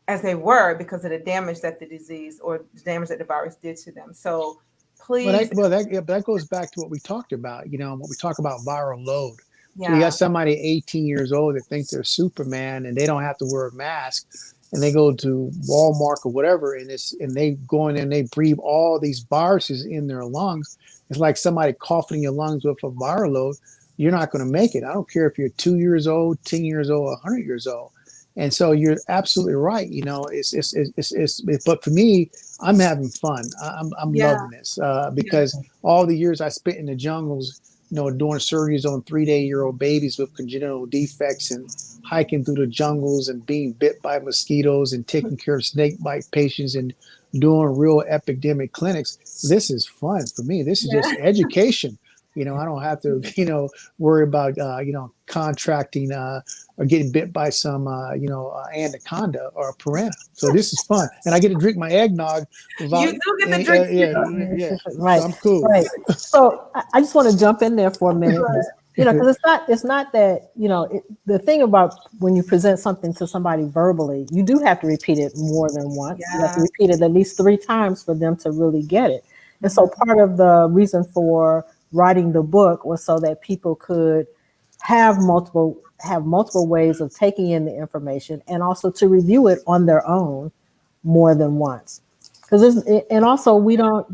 as they were because of the damage that the disease or the damage that the virus did to them. So please, That goes back to what we talked about, what we talk about viral load. So you got yeah, somebody 18 years old that thinks they're Superman and they don't have to wear a mask, and they go to Walmart or whatever, and they go in there and they breathe all these viruses in their lungs. It's like somebody coughing in your lungs with a viral load. You're not going to make it. I don't care if you're 2 years old, 10 years old, 100 years old. And so you're absolutely right. But for me, I'm having fun. I'm yeah, loving this yeah, because all the years I spent in the jungles, doing surgeries on 3-day-year-old babies with congenital defects, and hiking through the jungles and being bit by mosquitoes and taking care of snake bite patients and doing real epidemic clinics. This is fun for me. This is just yeah. education. I don't have to, worry about, contracting or getting bit by some, anaconda or a piranha. So this is fun, and I get to drink my eggnog You without do get to any. drink. Yeah. So Right. I'm cool. Right. So I just want to jump in there for a minute, because because it's not that the thing about when you present something to somebody verbally, you do have to repeat it more than once. You have to Yeah. repeat it at least 3 times for them to really get it. And so Mhm. part of the reason for writing the book was so that people could have multiple ways of taking in the information, and also to review it on their own more than once. Because and also we don't,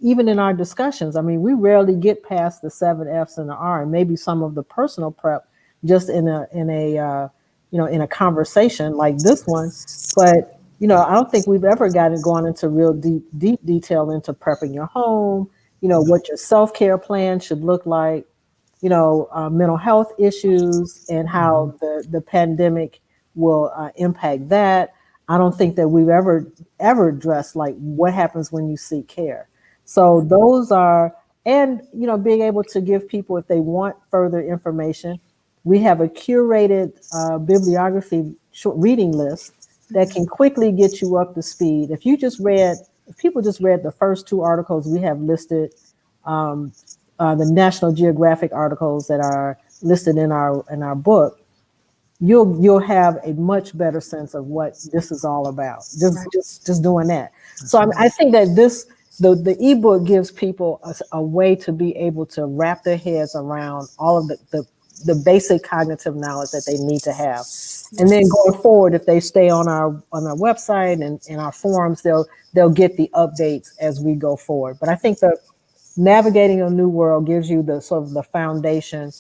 even in our discussions, I mean, we rarely get past the 7 F's and the R, and maybe some of the personal prep just in a conversation like this one. But I don't think we've ever gone into real deep detail into prepping your home, what your self-care plan should look like, mental health issues, and Mhm. how the pandemic will impact that. I don't think that we've ever addressed like what happens when you seek care. So those are and being able to give people, if they want further information, we have a curated bibliography reading list that can quickly get you up to speed. If people just read the first two articles we have listed, the National Geographic articles that are listed in our book, you'll have a much better sense of what this is all about. Just doing that. So I think that the ebook gives people a way to be able to wrap their heads around all of the basic cognitive knowledge that they need to have. And then going forward, if they stay on our website and in our forums, they'll get the updates as we go forward. But I think the Navigating a New World gives you the sort of the foundation.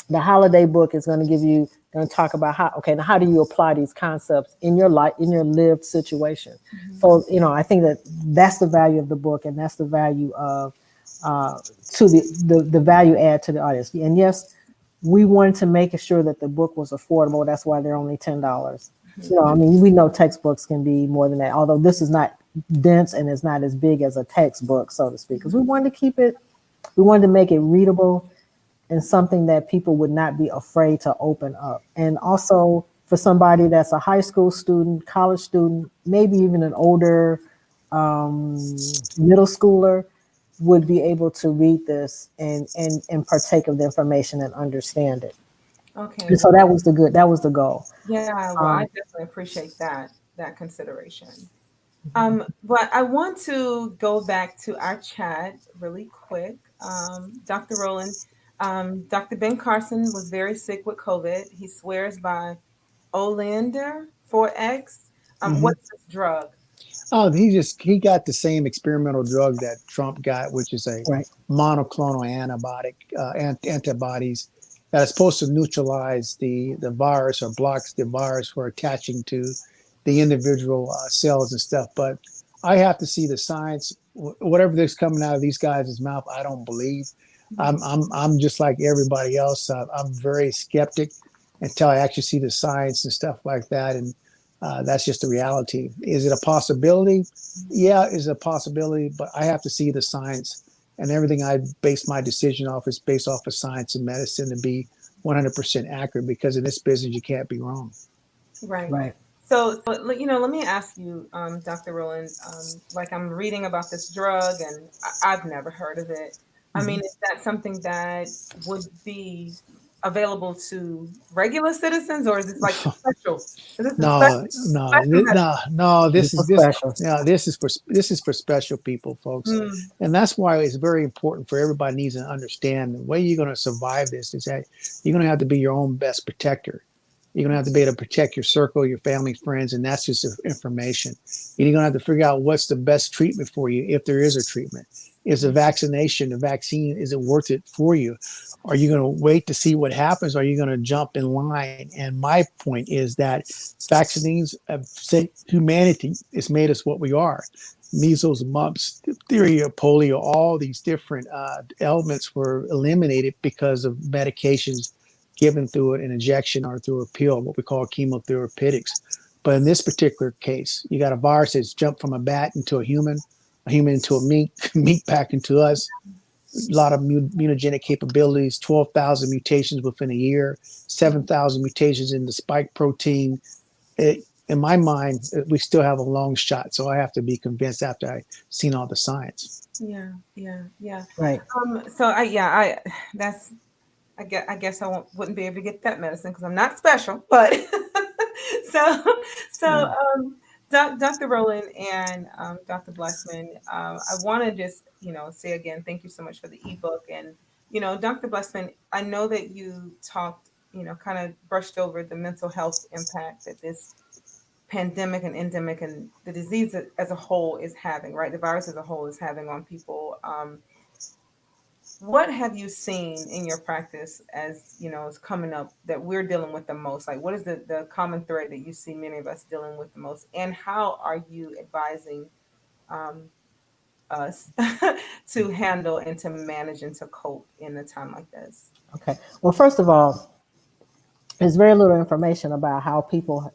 The holiday book is going to talk about how do you apply these concepts in your life, in your lived situation. So, I think that's the value of the book, and that's the value of to the value add to the audience. And yes, we wanted to make sure that the book was affordable. That's why they're only $10. We know textbooks can be more than that, although this is not dense and it's not as big as a textbook, so to speak, because we wanted to make it readable and something that people would not be afraid to open up. And also for somebody that's a high school student, college student, maybe even an older middle schooler would be able to read this and partake of the information and understand it. Okay. And so that was the goal. Yeah, well, I definitely appreciate that consideration. But I want to go back to our chat really quick. Dr. Rowland, Dr. Ben Carson was very sick with COVID. He swears by Olander 4X. What's this drug? Oh, he got the same experimental drug that Trump got, which is a monoclonal antibodies that is supposed to neutralize the virus or blocks the virus from attaching to the individual cells and stuff. But I have to see the science. Whatever that's coming out of these guys' mouth, I don't believe. I'm just like everybody else. I'm very skeptic until I actually see the science and stuff like that. And that's just the reality. Is it a possibility? Yeah, is it a possibility, but I have to see the science, and everything I base my decision off is based off of science and medicine to be 100% accurate, because in this business, you can't be wrong. Right. So let me ask you, Dr. Rowland, like I'm reading about this drug and I've never heard of it. I mean, is that something that would be available to regular citizens, or is this like special? Is this No, this is special. this is for special people, folks. And that's why it's very important for everybody needs to understand the way you're going to survive this is that you're going to have to be your own best protector. You're going to have to be able to protect your circle, your family, friends, and that's just information. And you're going to have to figure out what's the best treatment for you, if there is a treatment. Is the vaccine, is it worth it for you? Are you going to wait to see what happens? Or are you going to jump in line? And my point is that vaccines have saved humanity. It's made us what we are. Measles, mumps, diphtheria, polio, all these different elements were eliminated because of medications given through an injection or through a pill, what we call chemotherapeutics. But in this particular case, you got a virus that's jumped from a bat into a human into a meat back into us. A lot of immunogenic capabilities, 12,000 mutations within a year, 7,000 mutations in the spike protein. In my mind, we still have a long shot. So I have to be convinced after I've seen all the science. Yeah. Right. So I guess I wouldn't be able to get that medicine because I'm not special. But Dr. Rowland and Dr. Blessman, I want to just say again, thank you so much for the ebook. And Dr. Blessman, I know that you talked, kind of brushed over the mental health impact that this pandemic and endemic and the disease as a whole is having, right? The virus as a whole is having on people. What have you seen in your practice as is coming up that we're dealing with the most? Like, what is the common thread that you see many of us dealing with the most, and how are you advising us to handle and to manage and to cope in a time like this? Okay. Well, first of all, there's very little information about how people,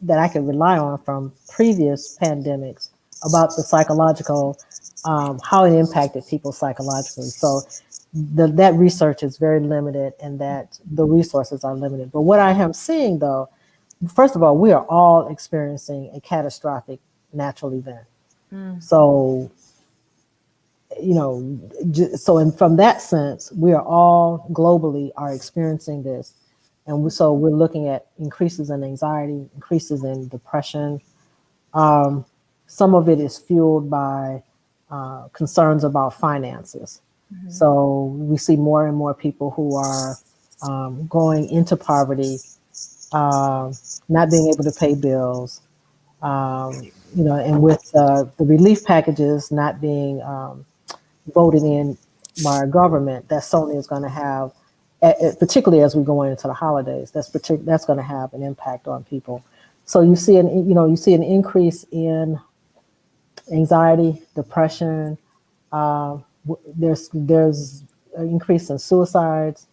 that I can rely on from previous pandemics about the psychological, how it impacted people psychologically. So that research is very limited, and that the resources are limited. But what I am seeing, though, first of all, we are all experiencing a catastrophic natural event. So, so from that sense, we are all globally are experiencing this. And so we're looking at increases in anxiety, increases in depression. Some of it is fueled by concerns about finances. So we see more and more people who are going into poverty, not being able to pay bills, and with the relief packages not being voted in by our government, that certainly is going to have, particularly as we go into the holidays, that's going to have an impact on people. So you see an increase in anxiety, depression. There's an increase in suicides,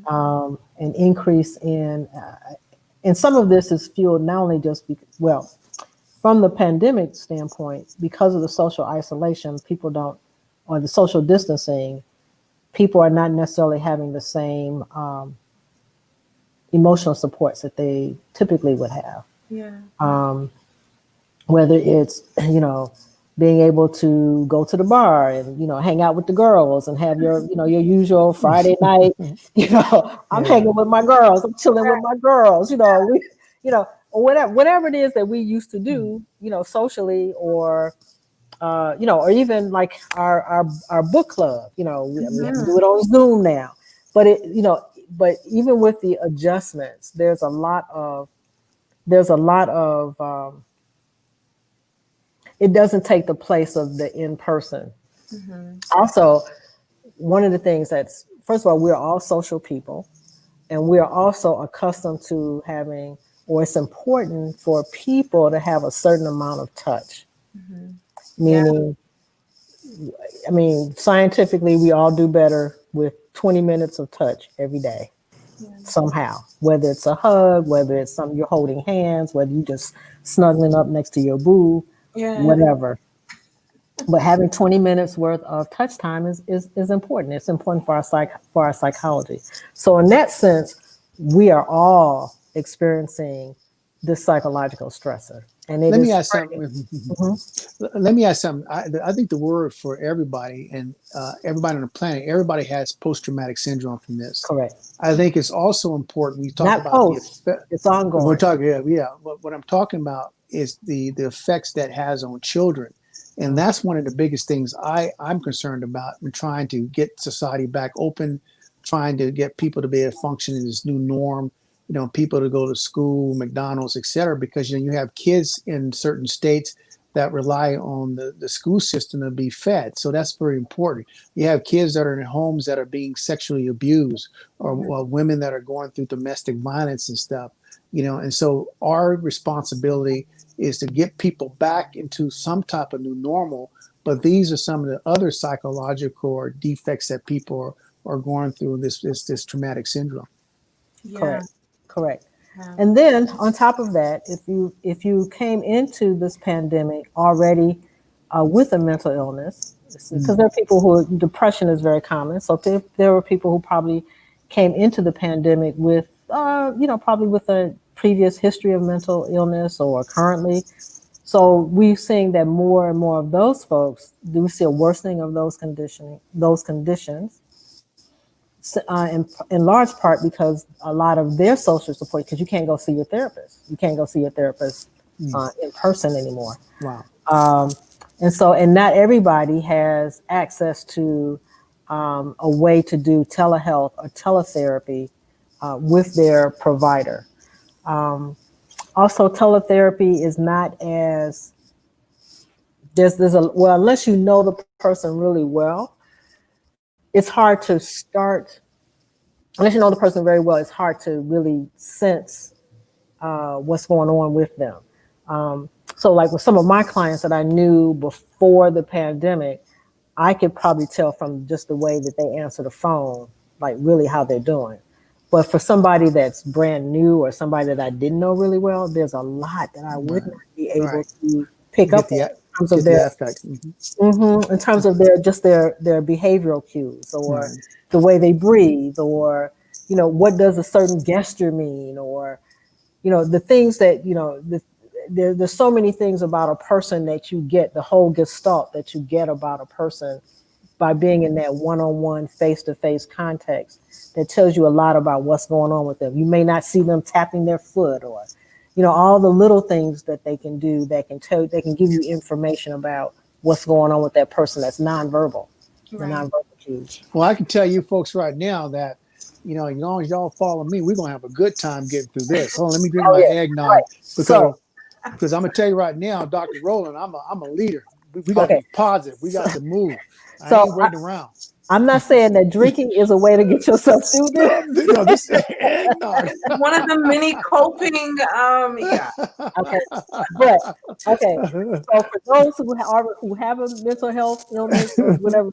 an increase in, and some of this is fueled not only just from the pandemic standpoint, because of the social isolation, or the social distancing, people are not necessarily having the same emotional supports that they typically would have. Yeah. Whether it's, being able to go to the bar and, hang out with the girls and have your usual Friday night, I'm hanging with my girls, I'm chilling with my girls, or whatever it is that we used to do, socially, or or even like our book club, we have to do it on Zoom now. But but even with the adjustments, there's a lot of it doesn't take the place of the in-person. Also, one of the things that's, first of all, we're all social people, and we are also accustomed to having, or it's important for people to have a certain amount of touch. Meaning, scientifically, we all do better with 20 minutes of touch every day, somehow. Whether it's a hug, whether it's something you're holding hands, whether you just snuggling up next to your boo, whatever. But having 20 minutes worth of touch time is important. It's important for our psychology. So in that sense, we are all experiencing this psychological stressor. And let me ask something. Let me ask something. I think the word for everybody and everybody on the planet, everybody has post-traumatic syndrome from this. Correct. I think it's also important. We talk Not about post, the effect. it's ongoing. We're talking, What I'm talking about is the effects that has on children, and that's one of the biggest things I'm concerned about in trying to get society back open, trying to get people to be able to function in this new norm. People to go to school, McDonald's, et cetera, because you have kids in certain states that rely on the school system to be fed. So that's very important. You have kids that are in homes that are being sexually abused, or women that are going through domestic violence and stuff, and so our responsibility is to get people back into some type of new normal. But these are some of the other psychological defects that people are going through this traumatic syndrome. Yeah. Correct. And then on top of that, if you came into this pandemic already with a mental illness, because there are people depression is very common. So there were people who probably came into the pandemic with, probably with a previous history of mental illness or currently. So we're seeing that more and more of those folks, we see a worsening of those conditions. In large part because a lot of their social support, because you can't go see your therapist. You can't go see your therapist in person anymore. Wow. And not everybody has access to a way to do telehealth or teletherapy with their provider. Also, teletherapy is not as, unless you know the person really well, it's hard to start. Unless you know the person very well, it's hard to really sense what's going on with them. So like with some of my clients that I knew before the pandemic, I could probably tell from just the way that they answer the phone, like really how they're doing. But for somebody that's brand new or somebody that I didn't know really well, there's a lot that I would not be able to pick up on. terms of Just the their affect. in terms of their behavioral cues, or Right. the way they breathe, or what does a certain gesture mean, or the things that there's so many things about a person that you get, the whole gestalt that you get about a person by being in that one-on-one, face-to-face context, that tells you a lot about what's going on with them. You may not see them tapping their foot, or all the little things that they can do that can tell, they can give you information about what's going on with that person that's nonverbal, the Right. nonverbal cues. Well, I can tell you folks right now that, as long as y'all follow me, we're gonna have a good time getting through this. Hold on, let me drink Oh my yeah, eggnog right. So because I'm gonna tell you right now, Dr. Roland, I'm a leader. We got to okay, be positive. We so, got to move. I so ain't waiting around. I'm not saying that drinking is a way to get yourself through this. No, no, this is eggnog. This is one of the many coping. Yeah. Okay, but okay. So for those who have a mental health illness or whatever,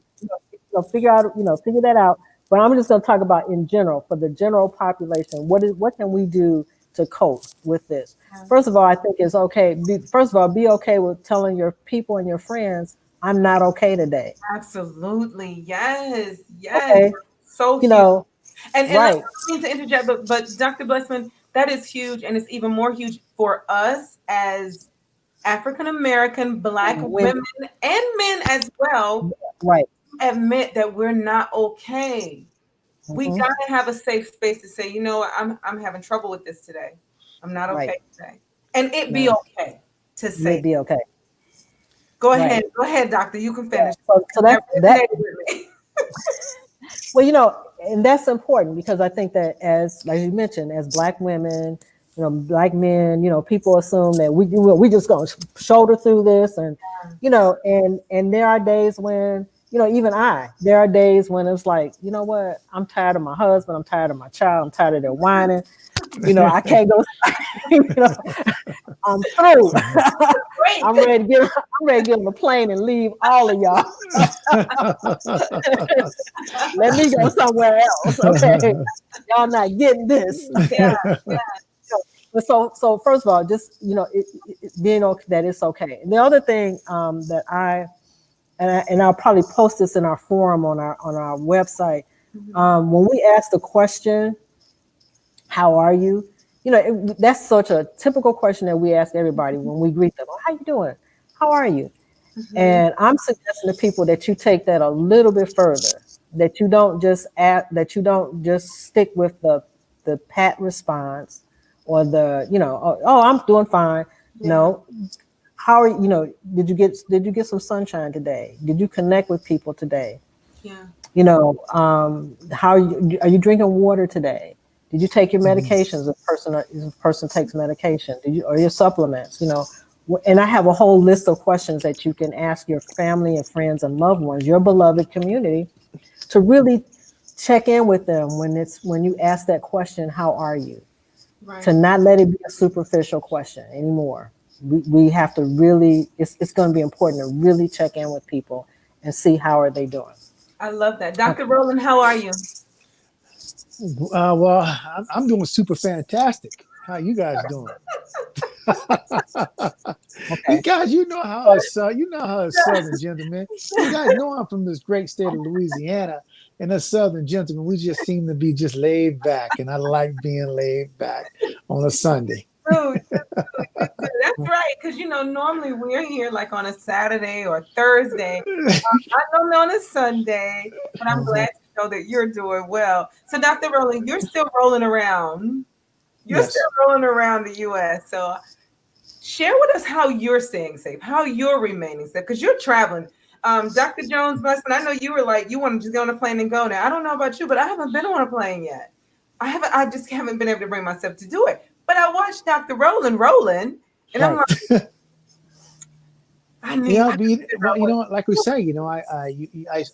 figure that out. But I'm just going to talk about in general, for the general population. What can we do to cope with this? First of all, I think it's okay. Be okay with telling your people and your friends, "I'm not okay today." Absolutely. Yes. Yes. Okay, So you huge. know, And I right? don't mean to interject, but Dr. Blessman, that is huge, and it's even more huge for us as African American Black Women, women and men as well. right? Admit that we're not okay. We Hmm. gotta have a safe space to say, I'm having trouble with this today. I'm not Right. okay today, and it be Right. okay to say. Be okay. Go ahead, doctor. You can Yeah. finish. So That that resonated with me. well, and that's important, because I think that, as you mentioned, as Black women, Black men, people assume that we just gonna shoulder through this, and and there are days when, there are days when it's like, what, I'm tired of my husband, I'm tired of my child, I'm tired of their whining, I can't go, you know, I'm through. I'm Great. ready to get on the plane and leave all of y'all. Let me go somewhere else. Okay. Y'all not getting this. Yeah. Okay. But so first of all, just being okay, that it's okay. And the other thing, that I'll probably post this in our forum on our website. When we ask the question, "How are you?" That's such a typical question that we ask everybody when we greet them. "How you doing? How are you?" Mhm. And I'm suggesting to people that you take that a little bit further, that you don't just stick with the pat response, or the, "Oh, I'm doing fine." Yeah. No. How are did you get some sunshine today? Did you connect with people today? Yeah. How are you drinking water today? Did you take your Mhm. medications? If a person takes medication, or your supplements? And I have a whole list of questions that you can ask your family and friends and loved ones, your beloved community, to really check in with them when you ask that question, "How are you?" To Right. not let it be a superficial question anymore. We have to really, it's going to be important to really check in with people and see how are they doing. I love that. Dr. Roland, how are you? Well, I'm doing super fantastic. How you guys doing? You Okay. guys, you know how a Southern gentleman. You guys know I'm from this great state of Louisiana, and us Southern gentlemen, we just seem to be just laid back, and I like being laid back on a Sunday. Dude, that's right. Because, normally we're here like on a Saturday or Thursday. I don't know on a Sunday, but I'm glad Mhm. to know that you're doing well. So, Dr. Roland, you're still rolling around. You're still Yes. rolling around the U.S. So, share with us how you're staying safe, how you're remaining safe, because you're traveling. Dr. Jones-Blessman, I know you were like, you want to just get on a plane and go now. I don't know about you, but I haven't been on a plane yet. I just haven't been able to bring myself to do it. But I watched Dr. Roland rolling, and I'm Right. like, Yeah, I need to figure well, out what. like we say,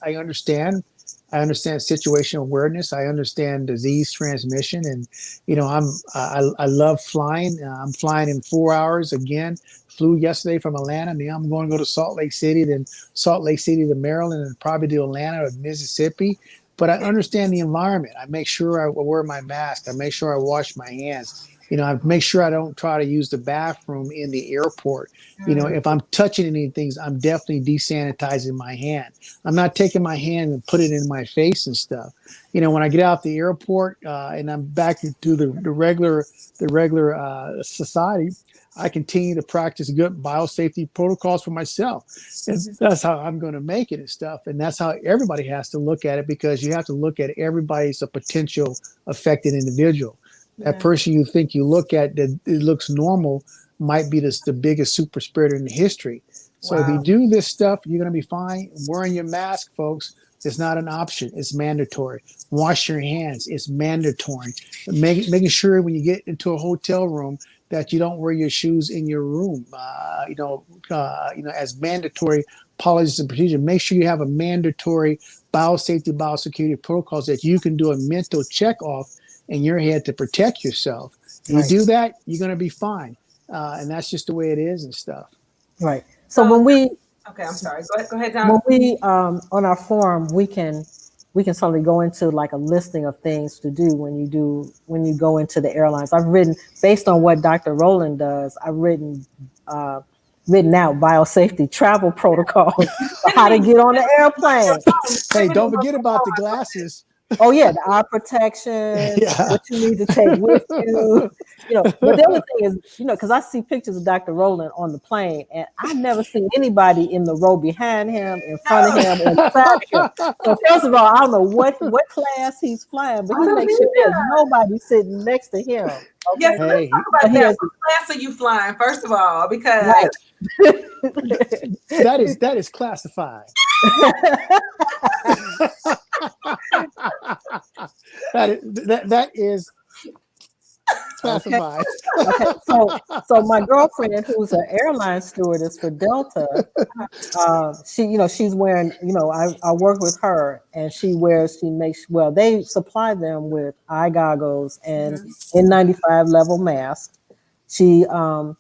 I understand. I understand situational awareness. I understand disease transmission, and I love flying. I'm flying in 4 hours again. Flew yesterday from Atlanta. Now I'm going to go to Salt Lake City, then Salt Lake City to Maryland, and probably to Atlanta or Mississippi. But I understand the environment. I make sure I wear my mask. I make sure I wash my hands. I make sure I don't try to use the bathroom in the airport. If I'm touching any things, I'm definitely desanitizing my hand. I'm not taking my hand and put it in my face and stuff. When I get out the airport and I'm back to the regular society, I continue to practice good biosafety protocols for myself. And that's how I'm going to make it and stuff. And that's how everybody has to look at it, because you have to look at everybody as a potential affected individual. That person you think you look at that it looks normal might be the biggest super spreader in history. So if you do this stuff, you're going to be fine. Wearing your mask, folks, is not an option. It's mandatory. Wash your hands. It's mandatory. Making sure when you get into a hotel room that you don't wear your shoes in your room. As mandatory policies and procedures. Make sure you have a mandatory biosafety, biosecurity protocols that you can do a mental check off in your head to protect yourself. You do that, you're going to be fine. And that's just the way it is and stuff. Right. So when we, okay, I'm sorry. Go ahead, John. When we, on our forum, we can certainly go into like a listing of things to do when you go into the airlines. I've written, based on what Dr. Rowland does, I've written out biosafety travel protocols for how to get on the airplane. Hey, don't forget about the glasses. Oh yeah, the eye protection, what you need to take with you. But the other thing is, because I see pictures of Dr. Rowland on the plane, and I've never seen anybody in the row behind him, in front of him, or beside him. So first of all, I don't know what class he's flying, but he makes sure there's nobody sitting next to him. Okay? Yes, let's talk about that. What class are you flying, first of all? Because that is classified. that is classified. Okay. So my girlfriend, who's an airline stewardess for Delta, she's wearing, I work with her, and they supply them with eye goggles and N95 level masks. She, I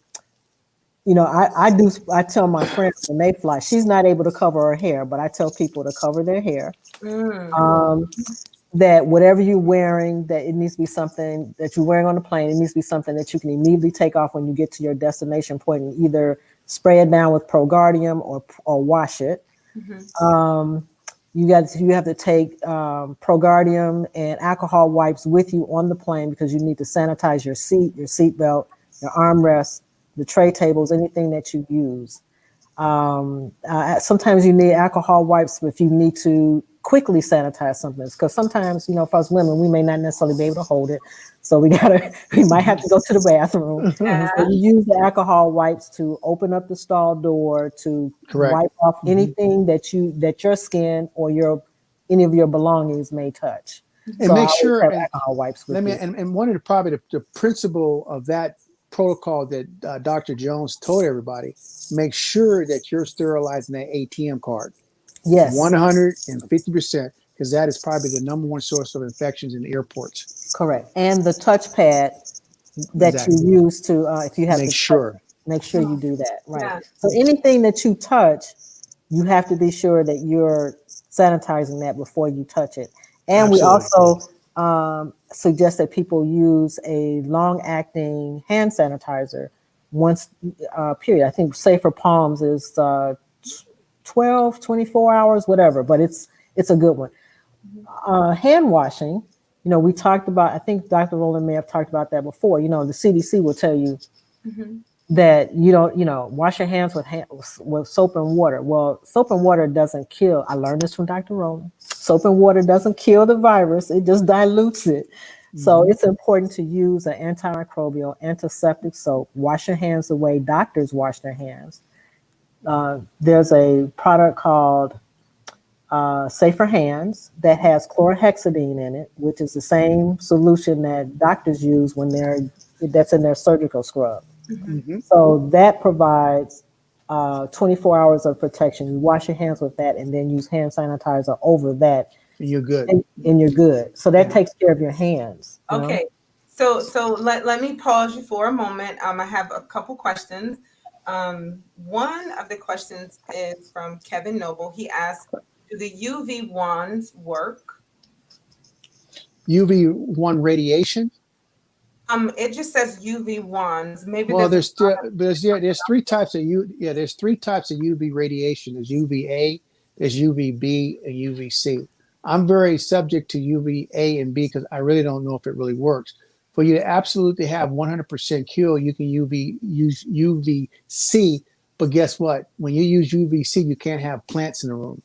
tell my friends when they fly, she's not able to cover her hair, but I tell people to cover their hair. That whatever you're wearing, that it needs to be something that you're wearing on the plane. It needs to be something that you can immediately take off when you get to your destination point, and either spray it down with ProGuardium or wash it. You have to take ProGuardium and alcohol wipes with you on the plane, because you need to sanitize your seat belt, your armrest, the tray tables, anything that you use. Sometimes you need alcohol wipes if you need to quickly sanitize something, because sometimes, for us women, we may not necessarily be able to hold it. So we might have to go to the bathroom. So you use the alcohol wipes to open up the stall door, to wipe off anything that your skin or any of your belongings may touch. And so make sure alcohol wipes with you. And one of the principle of that protocol that Dr. Jones told everybody, make sure that you're sterilizing that ATM card. Yes. 150%, because that is probably the number one source of infections in airports. Correct. And the touchpad that you use to, if you have make to sure you do that. Right. Yeah. So anything that you touch, you have to be sure that you're sanitizing that before you touch it. And we also suggest that people use a long-acting hand sanitizer once period. I think Safer Palms is 12, 24 hours, whatever, but it's a good one. Hand washing, we talked about, I think Dr. Rowland may have talked about that before. The CDC will tell you that you don't, wash your hands with soap and water. Well, soap and water doesn't kill. I learned this from Dr. Rowland. Soap and water doesn't kill the virus. It just dilutes it. So it's important to use an antimicrobial, antiseptic soap. Wash your hands the way doctors wash their hands. There's a product called Safer Hands that has chlorhexidine in it, which is the same solution that doctors use that's in their surgical scrub. So that provides 24 hours of protection. You wash your hands with that and then use hand sanitizer over that. And you're good. And you're good. So that takes care of your hands. Okay. So let me pause you for a moment. I have a couple questions. One of the questions is from Kevin Noble. He asked, do the UV wands work? UV1 radiation? It just says UV ones. Maybe Well, there's there's three types of there's three types of UV radiation. There's UVA, there's UVB, and UVC. I'm very subject to UVA and B because I really don't know if it really works. For you to absolutely have 100% cure, you can use UVC, but guess what? When you use UVC, you can't have plants in the room.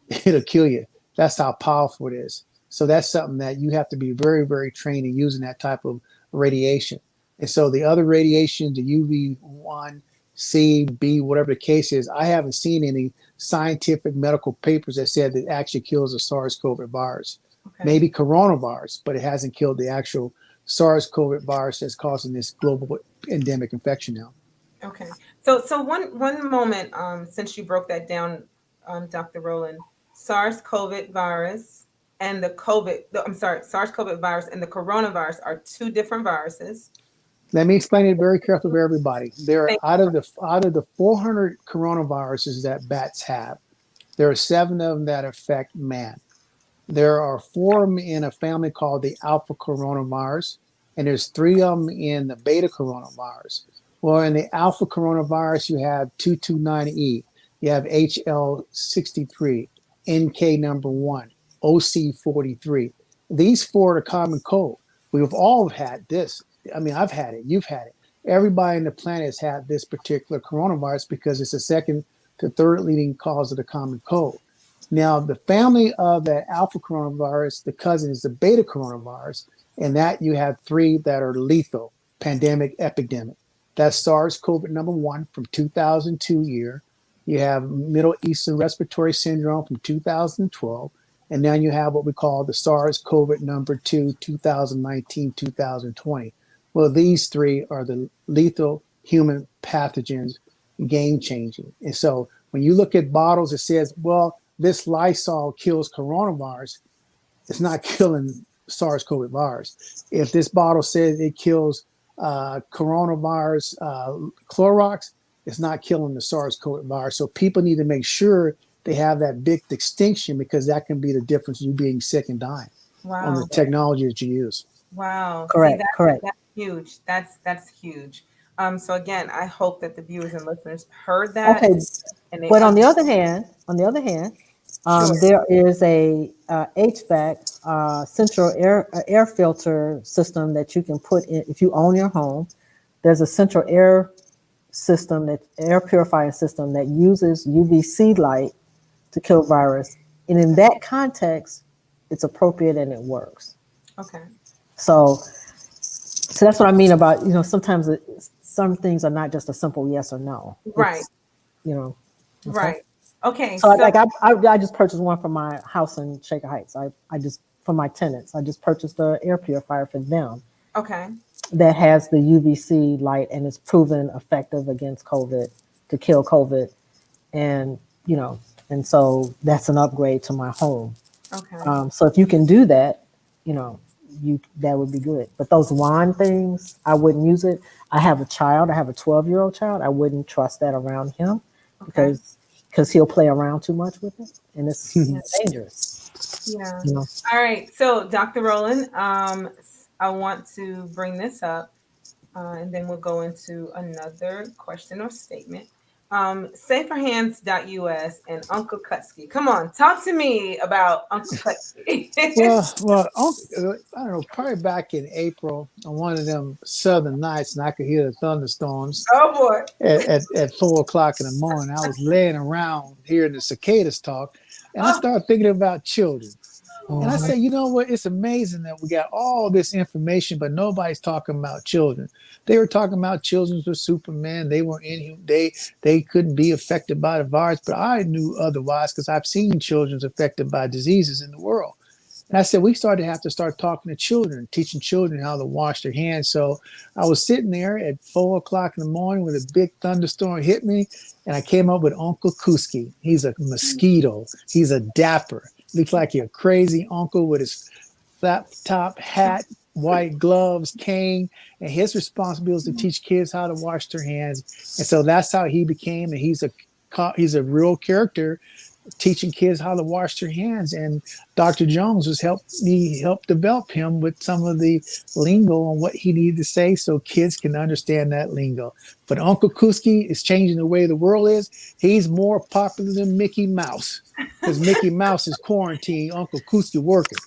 It'll kill you. That's how powerful it is. So that's something that you have to be very, very trained in using that type of radiation. And so the other radiation, the UV1, C, B, whatever the case is, I haven't seen any scientific medical papers that said that it actually kills the SARS-CoV virus. okay. Maybe coronavirus, but it hasn't killed the actual SARS-CoV virus that's causing this global endemic infection now. Okay. So one moment, since you broke that down, Dr. Rowland, SARS-CoV virus and SARS-CoV virus and the coronavirus are two different viruses. Let me explain it very carefully for everybody. There are Thank out of the 400 coronaviruses that bats have, there are 7 of them that affect man. There are 4 of them in a family called the alpha coronavirus, and there's 3 of them in the beta coronavirus. Well, in the alpha coronavirus, you have 229E, you have HL63, NK number 1, OC43. These 4 are the common cold. We've all had this. I mean, I've had it. You've had it. Everybody on the planet has had this particular coronavirus because it's the second to third leading cause of the common cold. Now, the family of the alpha coronavirus, the cousin is the beta coronavirus, and that you have 3 that are lethal, pandemic, epidemic. That's SARS-CoV number 1 from 2002 year. You have Middle Eastern Respiratory Syndrome from 2012. And then you have what we call the SARS-CoV number 2, 2019, 2020. Well, these 3 are the lethal human pathogens, game changing. And so when you look at bottles, it says, well, this Lysol kills coronavirus. It's not killing SARS-CoV virus. If this bottle says it kills coronavirus Clorox, it's not killing the SARS-CoV virus. So people need to make sure they have that big distinction because that can be the difference in you being sick and dying on the technology that you use. Wow. Correct. Correct. That's huge. That's huge. So again, I hope that the viewers and listeners heard that. Okay. And they But on the other hand, Sure. there is a HVAC central air filter system that you can put in if you own your home. There's a central air purifying system that uses UVC light to kill virus, and in that context, it's appropriate and it works. Okay. So that's what I mean about sometimes some things are not just a simple yes or no. Right. Okay? Right. Okay. So like I just purchased one for my house in Shaker Heights. I just for my tenants. I just purchased an air purifier for them. Okay. That has the UVC light and it's proven effective against COVID to kill COVID, and and so that's an upgrade to my home. Okay. So if you can do that, that would be good. But those wand things, I wouldn't use it. I have a child. I have a 12-year-old child. I wouldn't trust that around him because he'll play around too much with it, and it's dangerous. Yeah. All right. So, Dr. Rowland, I want to bring this up, and then we'll go into another question or statement. Saferhands.us and Uncle Kutsky. Come on, talk to me about Uncle Kutsky. well, I don't know, probably back in April on one of them southern nights, and I could hear the thunderstorms. Oh boy! At 4 o'clock in the morning, I was laying around hearing the cicadas talk, and I started thinking about children. And I said, you know what? It's amazing that we got all this information, but nobody's talking about children. They were talking about children with Superman. They were they couldn't be affected by the virus, but I knew otherwise because I've seen children affected by diseases in the world. And I said, we have to start talking to children, teaching children how to wash their hands. So I was sitting there at 4 o'clock in the morning when a big thunderstorm hit me, and I came up with Uncle Kutsky. He's a mosquito. He's a dapper. Looks like your crazy uncle with his flat top hat, white gloves, cane, and his responsibility is to teach kids how to wash their hands. And so that's how he became, and he's a real character teaching kids how to wash their hands. And Dr. Jones was helped develop him with some of the lingo on what he needed to say so kids can understand that lingo. But Uncle Kuski is changing the way the world is. He's more popular than Mickey Mouse because Mickey Mouse is quarantined, Uncle Kuski working.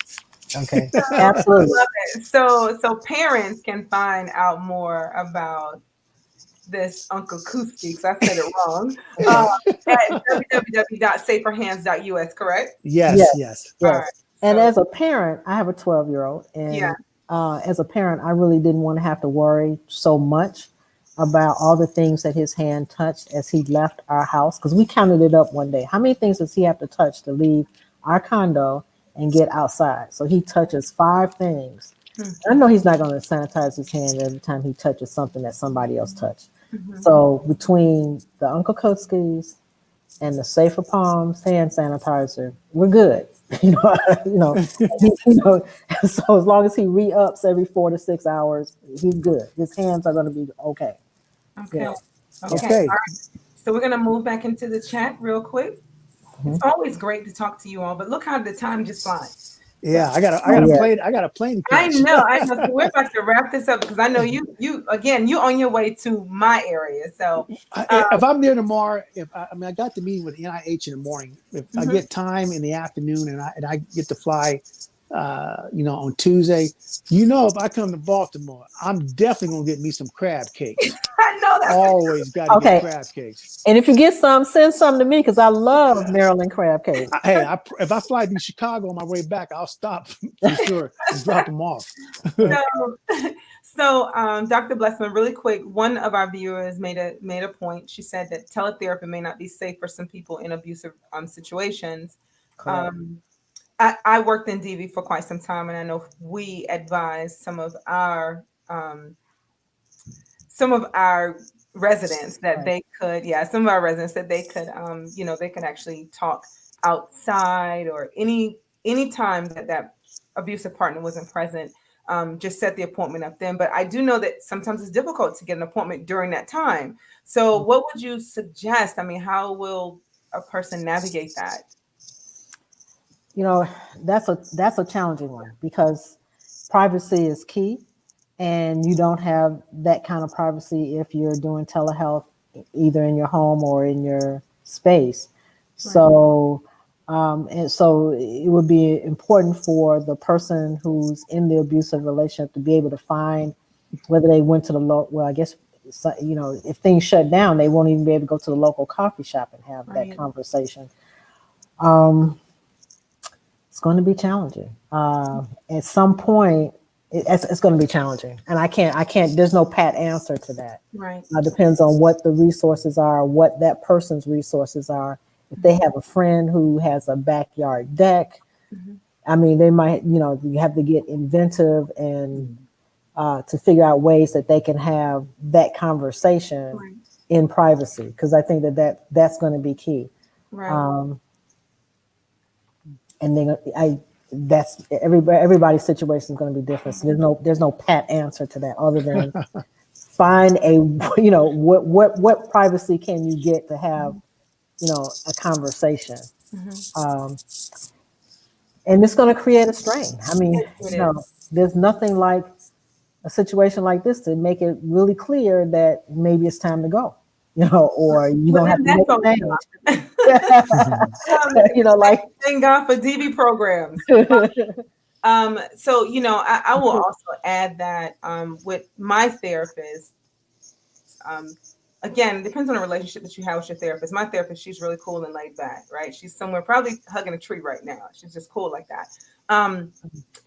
Okay, absolutely. Love it. So parents can find out more about this Uncle Kuski, because I said it wrong, at www.saferhands.us, correct? Yes, yes. All right. And So, as a parent, I have a 12-year-old, and as a parent, I really didn't want to have to worry so much about all the things that his hand touched as he left our house, because we counted it up one day. How many things does he have to touch to leave our condo and get outside? So he touches 5 things. I know he's not going to sanitize his hand every time he touches something that somebody else touched. So between the Uncle Kotskis and the Safer Palms hand sanitizer, we're good. you know. So as long as he re-ups every 4 to 6 hours, he's good. His hands are going to be okay. okay. Yeah. Okay. All right. So we're going to move back into the chat real quick. It's always great to talk to you all, but look how the time just flies. Yeah, I got a plane to catch. I know. So we're about to wrap this up because I know you on your way to my area. So if I'm there tomorrow, I got the meeting with NIH in the morning. If I get time in the afternoon and I get to fly, on Tuesday, if I come to Baltimore, I'm definitely gonna get me some crab cakes. I know that. Always got to get crab cakes. And if you get some, send some to me because I love Maryland crab cakes. If I fly to Chicago on my way back, I'll stop for sure and drop them off. So, Dr. Blessman, really quick, one of our viewers made a point. She said that teletherapy may not be safe for some people in abusive situations. I worked in DV for quite some time, and I know we advised some of our residents that they could, some of our residents that they could, they could actually talk outside or any time that abusive partner wasn't present. Just set the appointment up then. But I do know that sometimes it's difficult to get an appointment during that time. So what would you suggest? I mean, how will a person navigate that? That's a challenging one because privacy is key, and you don't have that kind of privacy if you're doing telehealth either in your home or in your space. Right. So it would be important for the person who's in the abusive relationship to be able to find whether they went to I guess, if things shut down, they won't even be able to go to the local coffee shop and have that conversation. It's going to be challenging. At some point, it's going to be challenging. And I can't, there's no pat answer to that. Right. It depends on what the resources are, what that person's resources are. If they have a friend who has a backyard deck, I mean, they might, you have to get inventive and to figure out ways that they can have that conversation in privacy. Because I think that's going to be key. Right. And then that's everybody's situation is going to be different. So there's no pat answer to that other than find what privacy can you get to have, a conversation. And it's going to create a strain. I mean, there's nothing like a situation like this to make it really clear that maybe it's time to go, or you don't have to make a change. Thank God for DV programs. So, I will also add that with my therapist, again, it depends on the relationship that you have with your therapist. My therapist, she's really cool and laid back, right? She's somewhere probably hugging a tree right now. She's just cool like that. And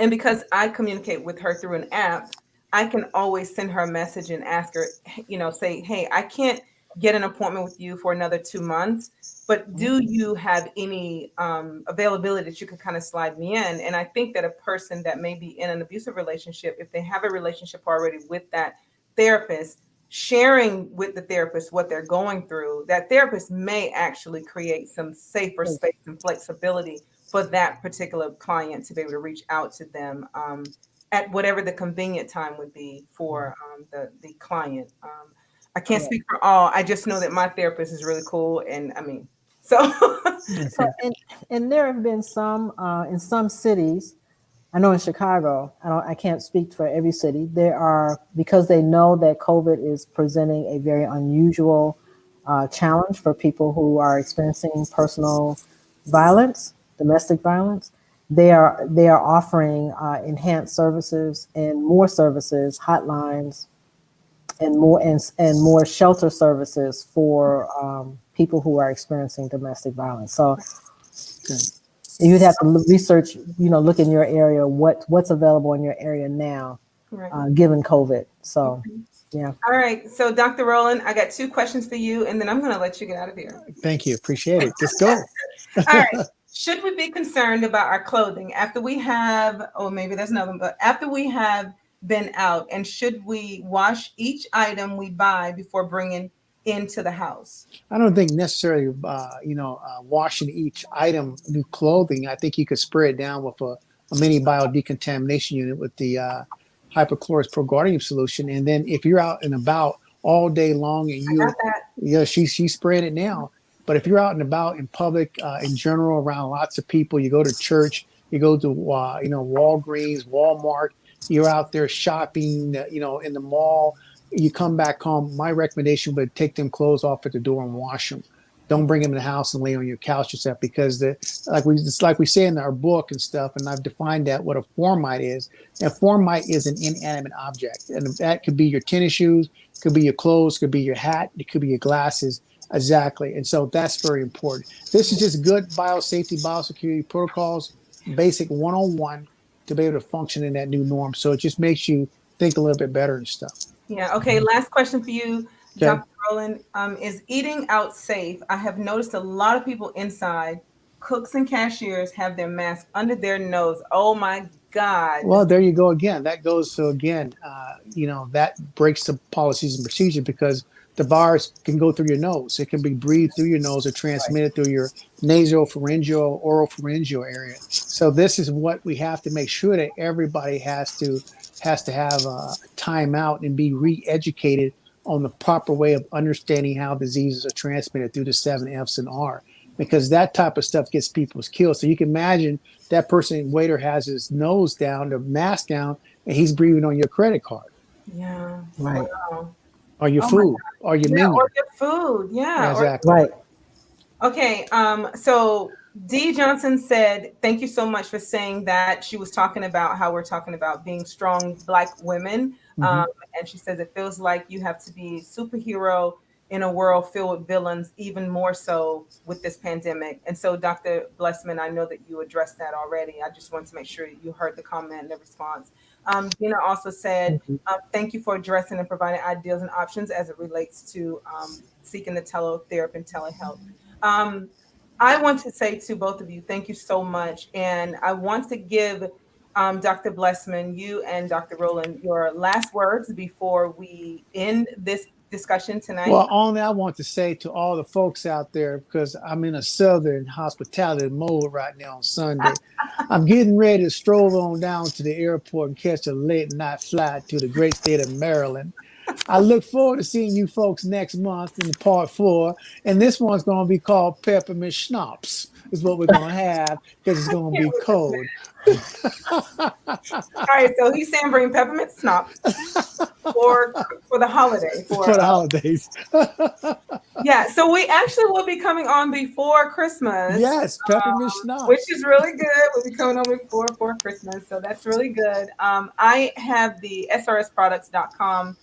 because I communicate with her through an app, I can always send her a message and ask her, say, hey, I can't get an appointment with you for another 2 months, but do you have any availability that you could kind of slide me in? And I think that a person that may be in an abusive relationship, if they have a relationship already with that therapist, sharing with the therapist what they're going through, that therapist may actually create some safer space and flexibility for that particular client to be able to reach out to them at whatever the convenient time would be for the client. I can't speak for all. I just know that my therapist is really cool. And I mean, So So, and there have been some in some cities. I know in Chicago, I can't speak for every city. There are, because they know that COVID is presenting a very unusual challenge for people who are experiencing personal violence, domestic violence. They are offering enhanced services and more services, hotlines, and more shelter services for people who are experiencing domestic violence. So you'd have to research, look in your area, what's available in your area now, right. Given COVID. So, yeah. All right. So Dr. Rowland, I got 2 questions for you, and then I'm going to let you get out of here. Thank you. Appreciate it. Let's go. All right. Should we be concerned about our clothing after we have, or maybe there's another one, but after we have been out, and should we wash each item we buy before bringing into the house? I don't think necessarily, washing each item, new clothing. I think you could spray it down with a mini bio decontamination unit with the hypochlorous proguanidine solution. And then if you're out and about all day long and she's spraying it now. But if you're out and about in public, in general, around lots of people, you go to church, you go to, Walgreens, Walmart, you're out there shopping, in the mall, you come back home, my recommendation would take them clothes off at the door and wash them. Don't bring them in the house and lay on your couch yourself, because it's like we say in our book and stuff, and I've defined that what a formite is. A formite is an inanimate object, and that could be your tennis shoes, could be your clothes, could be your hat, it could be your glasses. Exactly. And so that's very important. This is just good biosafety, biosecurity protocols, basic 101 to be able to function in that new norm. So it just makes you think a little bit better and stuff. Yeah. Okay. Last question for you, Okay. Dr. Rowland. Is eating out safe? I have noticed a lot of people inside, cooks and cashiers, have their mask under their nose. Oh my God. Well, there you go again. That goes, so again, that breaks the policies and procedure, because the virus can go through your nose. It can be breathed through your nose or transmitted through your nasal, pharyngeal, oral pharyngeal area. So this is what we have to make sure that everybody has to have a timeout and be re-educated on the proper way of understanding how diseases are transmitted through the 7 F's and R, because that type of stuff gets people killed. So you can imagine that person, waiter, has his nose down, the mask down, and he's breathing on your credit card. Yeah. Right. Wow. Or your food, or your menu. Or your food. Yeah. Exactly. Right. Okay. So Dee Johnson said, thank you so much for saying that. She was talking about how we're talking about being strong Black women. And she says it feels like you have to be a superhero in a world filled with villains, even more so with this pandemic. And so, Dr. Blessman, I know that you addressed that already. I just wanted to make sure you heard the comment and the response. Dina also said, thank you for addressing and providing ideas and options as it relates to seeking the teletherapy and telehealth. I want to say to both of you, thank you so much. And I want to give Dr. Blessman, you and Dr. Rowland, your last words before we end this discussion tonight. Well, only I want to say to all the folks out there, because I'm in a Southern hospitality mode right now on Sunday. I'm getting ready to stroll on down to the airport and catch a late night flight to the great state of Maryland. I look forward to seeing you folks next month in the part 4. And this one's going to be called Peppermint Schnapps, is what we're going to have, because it's going to be cold. All right, so he's saying bring peppermint schnapps for the holiday. For the holidays. Yeah, so we actually will be coming on before Christmas. Yes, peppermint schnapps. Which is really good. We'll be coming on before Christmas, so that's really good. I have the srsproducts.com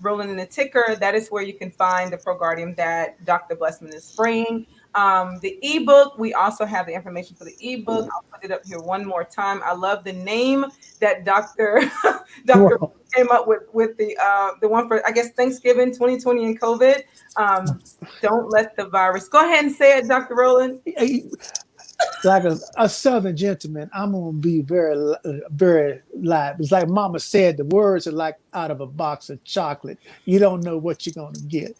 rolling in the ticker. That is where you can find the ProGuardium that Dr. Blessman is spraying. The ebook, we also have the information for the ebook. I'll put it up here one more time. I love the name that Dr. came up with the one for, I guess, Thanksgiving 2020 and COVID. Don't let the virus. Go ahead and say it, Dr. Rowland. Like a Southern gentleman, I'm gonna be very, very live. It's like Mama said, the words are like out of a box of chocolate. You don't know what you're gonna get.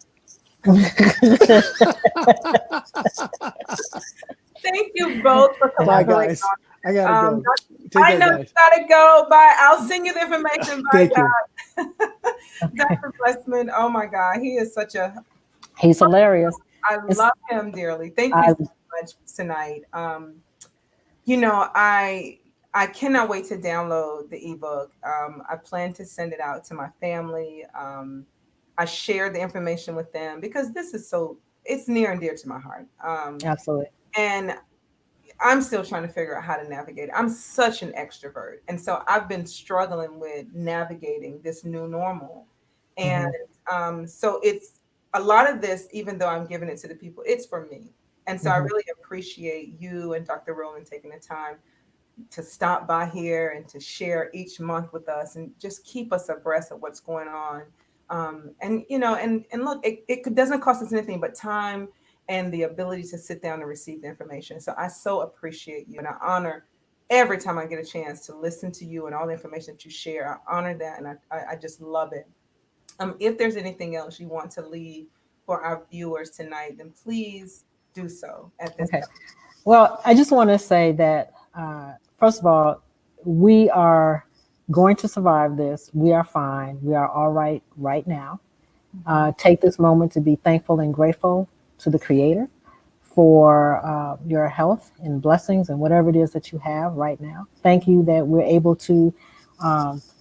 Thank you both for collaborating. Bye, guys. I gotta go. I know you gotta go. Bye. I'll send you the information. Bye, guys. Dr. Blessman. Oh my God, he is such a. He's hilarious. I love him dearly. Thank you I, so much tonight. You know, I cannot wait to download the ebook. I plan to send it out to my family. I share the information with them because this is it's near and dear to my heart. absolutely. And I'm still trying to figure out how to navigate it. I'm such an extrovert. And so I've been struggling with navigating this new normal. And so it's a lot of this, even though I'm giving it to the people, it's for me. And so I really appreciate you and Dr. Rowland taking the time to stop by here and to share each month with us and just keep us abreast of what's going on. And you know, and look, it doesn't cost us anything but time and the ability to sit down and receive the information. So I so appreciate you and I honor every time I get a chance to listen to you and all the information that you share. I honor that and I just love it. If there's anything else you want to leave for our viewers tonight, then please do so at this Okay. time. Well, I just want to say that, first of all, we are going to survive this. We are fine. We are all right now. Take this moment to be thankful and grateful to the Creator for your health and blessings and whatever it is that you have right now. Thank you that we're able to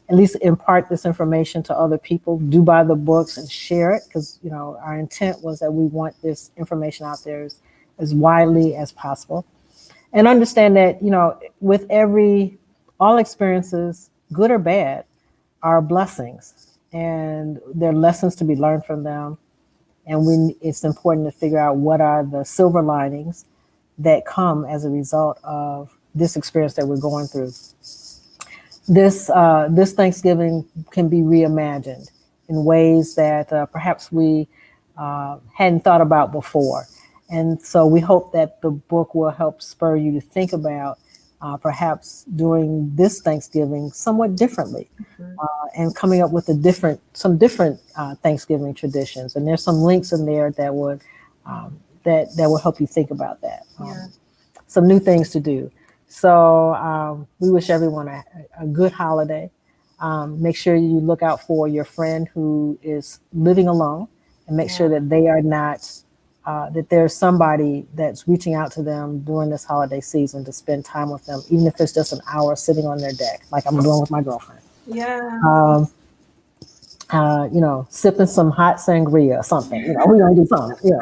at least impart this information to other people. Do buy the books and share it because, you know, our intent was that we want this information out there as widely as possible. And understand that, you know, with all experiences, good or bad, are blessings and there are lessons to be learned from them. And it's important to figure out what are the silver linings that come as a result of this experience that we're going through. This Thanksgiving can be reimagined in ways that perhaps we hadn't thought about before. And so we hope that the book will help spur you to think about perhaps doing this Thanksgiving somewhat differently and coming up with some different Thanksgiving traditions. And there's some links in there that would that will help you think about that. Some new things to do. So we wish everyone a good holiday. Make sure you look out for your friend who is living alone and make sure that they are not, that there's somebody that's reaching out to them during this holiday season to spend time with them, even if it's just an hour sitting on their deck, like I'm doing with my girlfriend. Yeah. You know, sipping some hot sangria or something. You know, we're gonna do something.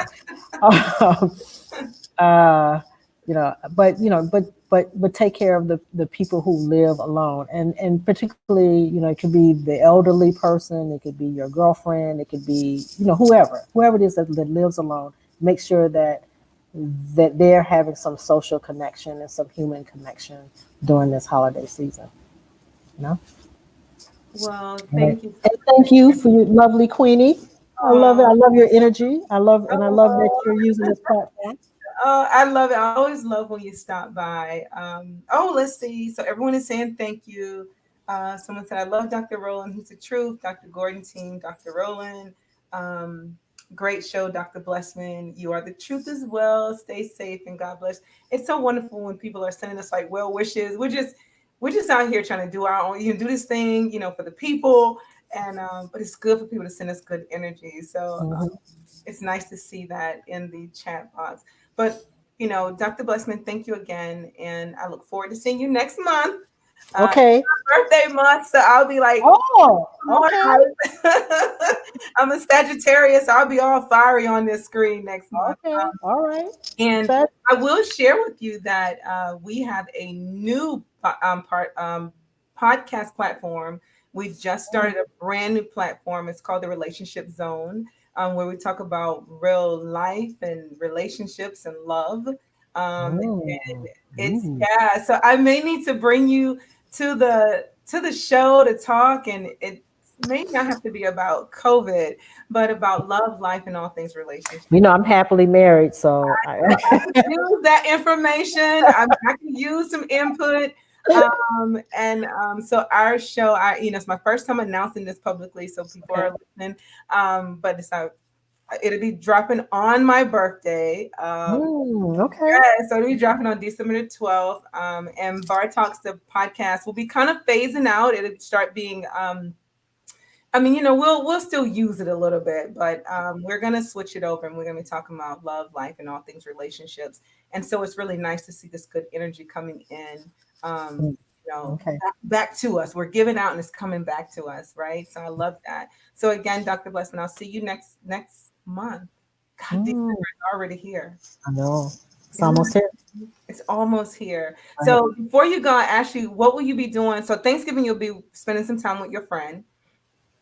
But take care of the people who live alone, and particularly, you know, it could be the elderly person, it could be your girlfriend, it could be, you know, whoever it is that lives alone. Make sure that they're having some social connection and some human connection during this holiday season. You know. Well, thank you. And thank you for your lovely Queenie. I love it. I love your energy. I love that you're using this platform. Oh, I love it. I always love when you stop by. Let's see. So everyone is saying thank you. Someone said, I love Dr. Rowland. He's the truth. Dr. Gordon team, Dr. Rowland. Great show, Dr. Blessman. You are the truth as well. Stay safe and God bless. It's so wonderful when people are sending us like well wishes. We're just out here trying to do our own, do this thing, for the people. And but it's good for people to send us good energy. So it's nice to see that in the chat box. But Dr. Blessman, thank you again, and I look forward to seeing you next month. Okay. Birthday month, so I'll be like, okay. I'm a Sagittarius, so I'll be all fiery on this screen next month. Okay, all right. And I will share with you that we have a new podcast platform. We just started a brand new platform. It's called the Relationship Zone, where we talk about real life and relationships and love. So I may need to bring you to the show to talk, and it may not have to be about COVID, but about love, life, and all things relationships. I'm happily married, so I can use that information. I can use some input. So our show, it's my first time announcing this publicly, so people are listening. But it'll be dropping on my birthday. Okay. Yeah, so it'll be dropping on December the 12th. And Bar Talks, the podcast, will be kind of phasing out. It'll start being I mean, we'll still use it a little bit, but we're gonna switch it over, and we're gonna be talking about love, life, and all things relationships. And so it's really nice to see this good energy coming in. Um, Okay. back to us. We're giving out, and it's coming back to us, right? So I love that. So again, Dr. Blessman, I'll see you next month. God, December is already here. I know. It's Isn't almost here. It's almost here. Right. So before you go, I ask you, what will you be doing? So Thanksgiving, you'll be spending some time with your friend.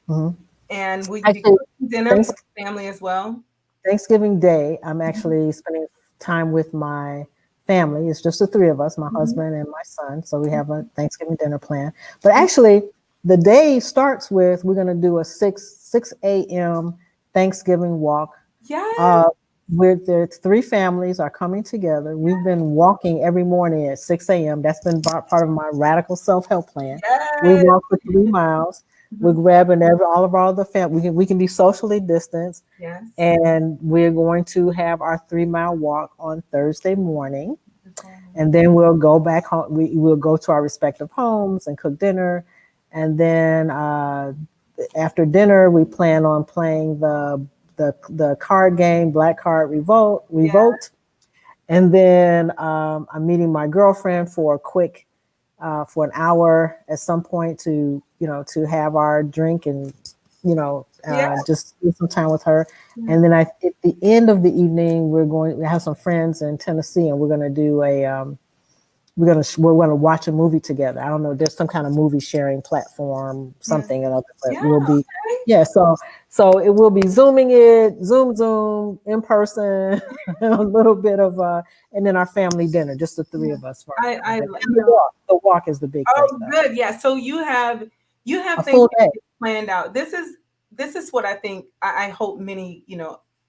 Mhm. And will you be Actually, cooking dinner thanks, for the family as well? Thanksgiving Day, I'm actually spending time with my family. It's just the three of us, my husband and my son. So we have a Thanksgiving dinner plan. But actually, the day starts with we're going to do a 6 a.m. Thanksgiving walk. Yes. Where the three families are coming together. We've been walking every morning at 6 a.m. That's been part of my radical self-help plan. We Yes. walk for 3 miles. We're grabbing all of our other family. We can be socially distanced. Yes. And we're going to have our 3 mile walk on Thursday morning. And then we'll go back home. We'll go to our respective homes and cook dinner. And then after dinner, we plan on playing the card game, Black Card Revolt. And then I'm meeting my girlfriend for a quick, for an hour at some point to have our drink and, just spend some time with her. And then at the end of the evening, we have some friends in Tennessee, and we're going to do we're gonna watch a movie together. I don't know. There's some kind of movie sharing platform, something or other, but we'll be, Okay. So it will be Zooming it, Zoom in person, a little bit of and then our family dinner, just the three of us for our family dinner. And the walk is the big thing. Oh, good. Yeah. So you have A things full day. planned out. This is what I think. I hope many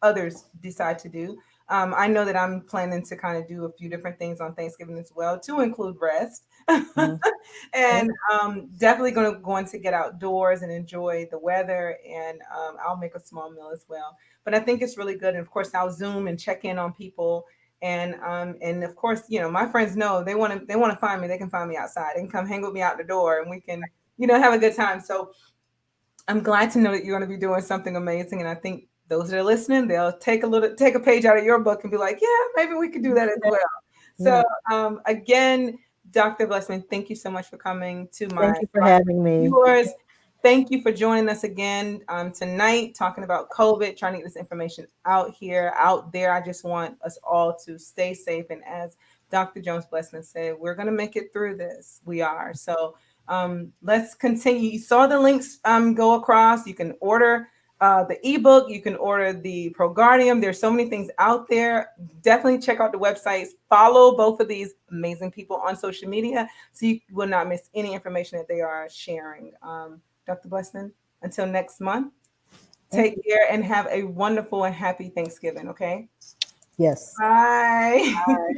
others decide to do. I know that I'm planning to kind of do a few different things on Thanksgiving as well, to include rest, and definitely going to get outdoors and enjoy the weather. And I'll make a small meal as well. But I think it's really good. And of course, I'll Zoom and check in on people. And of course, my friends know they want to find me. They can find me outside. They can come hang with me out the door, and we can have a good time. So I'm glad to know that you're going to be doing something amazing. And I think those that are listening, they'll take a page out of your book and be like, yeah, maybe we could do that as well. So again, Dr. Blessman, thank you so much for coming to Thank you for having me. viewers. Thank you for joining us again tonight, talking about COVID, trying to get this information out there. I just want us all to stay safe. And as Dr. Jones-Blessman said, we're going to make it through this. We are. So let's continue. You saw the links go across. You can order the ebook. You can order the Progardium. There's so many things out there. Definitely check out the websites. Follow both of these amazing people on social media so you will not miss any information that they are sharing. Dr. Blessman, until next month, take care and have a wonderful and happy Thanksgiving, okay? Yes. Bye. Bye.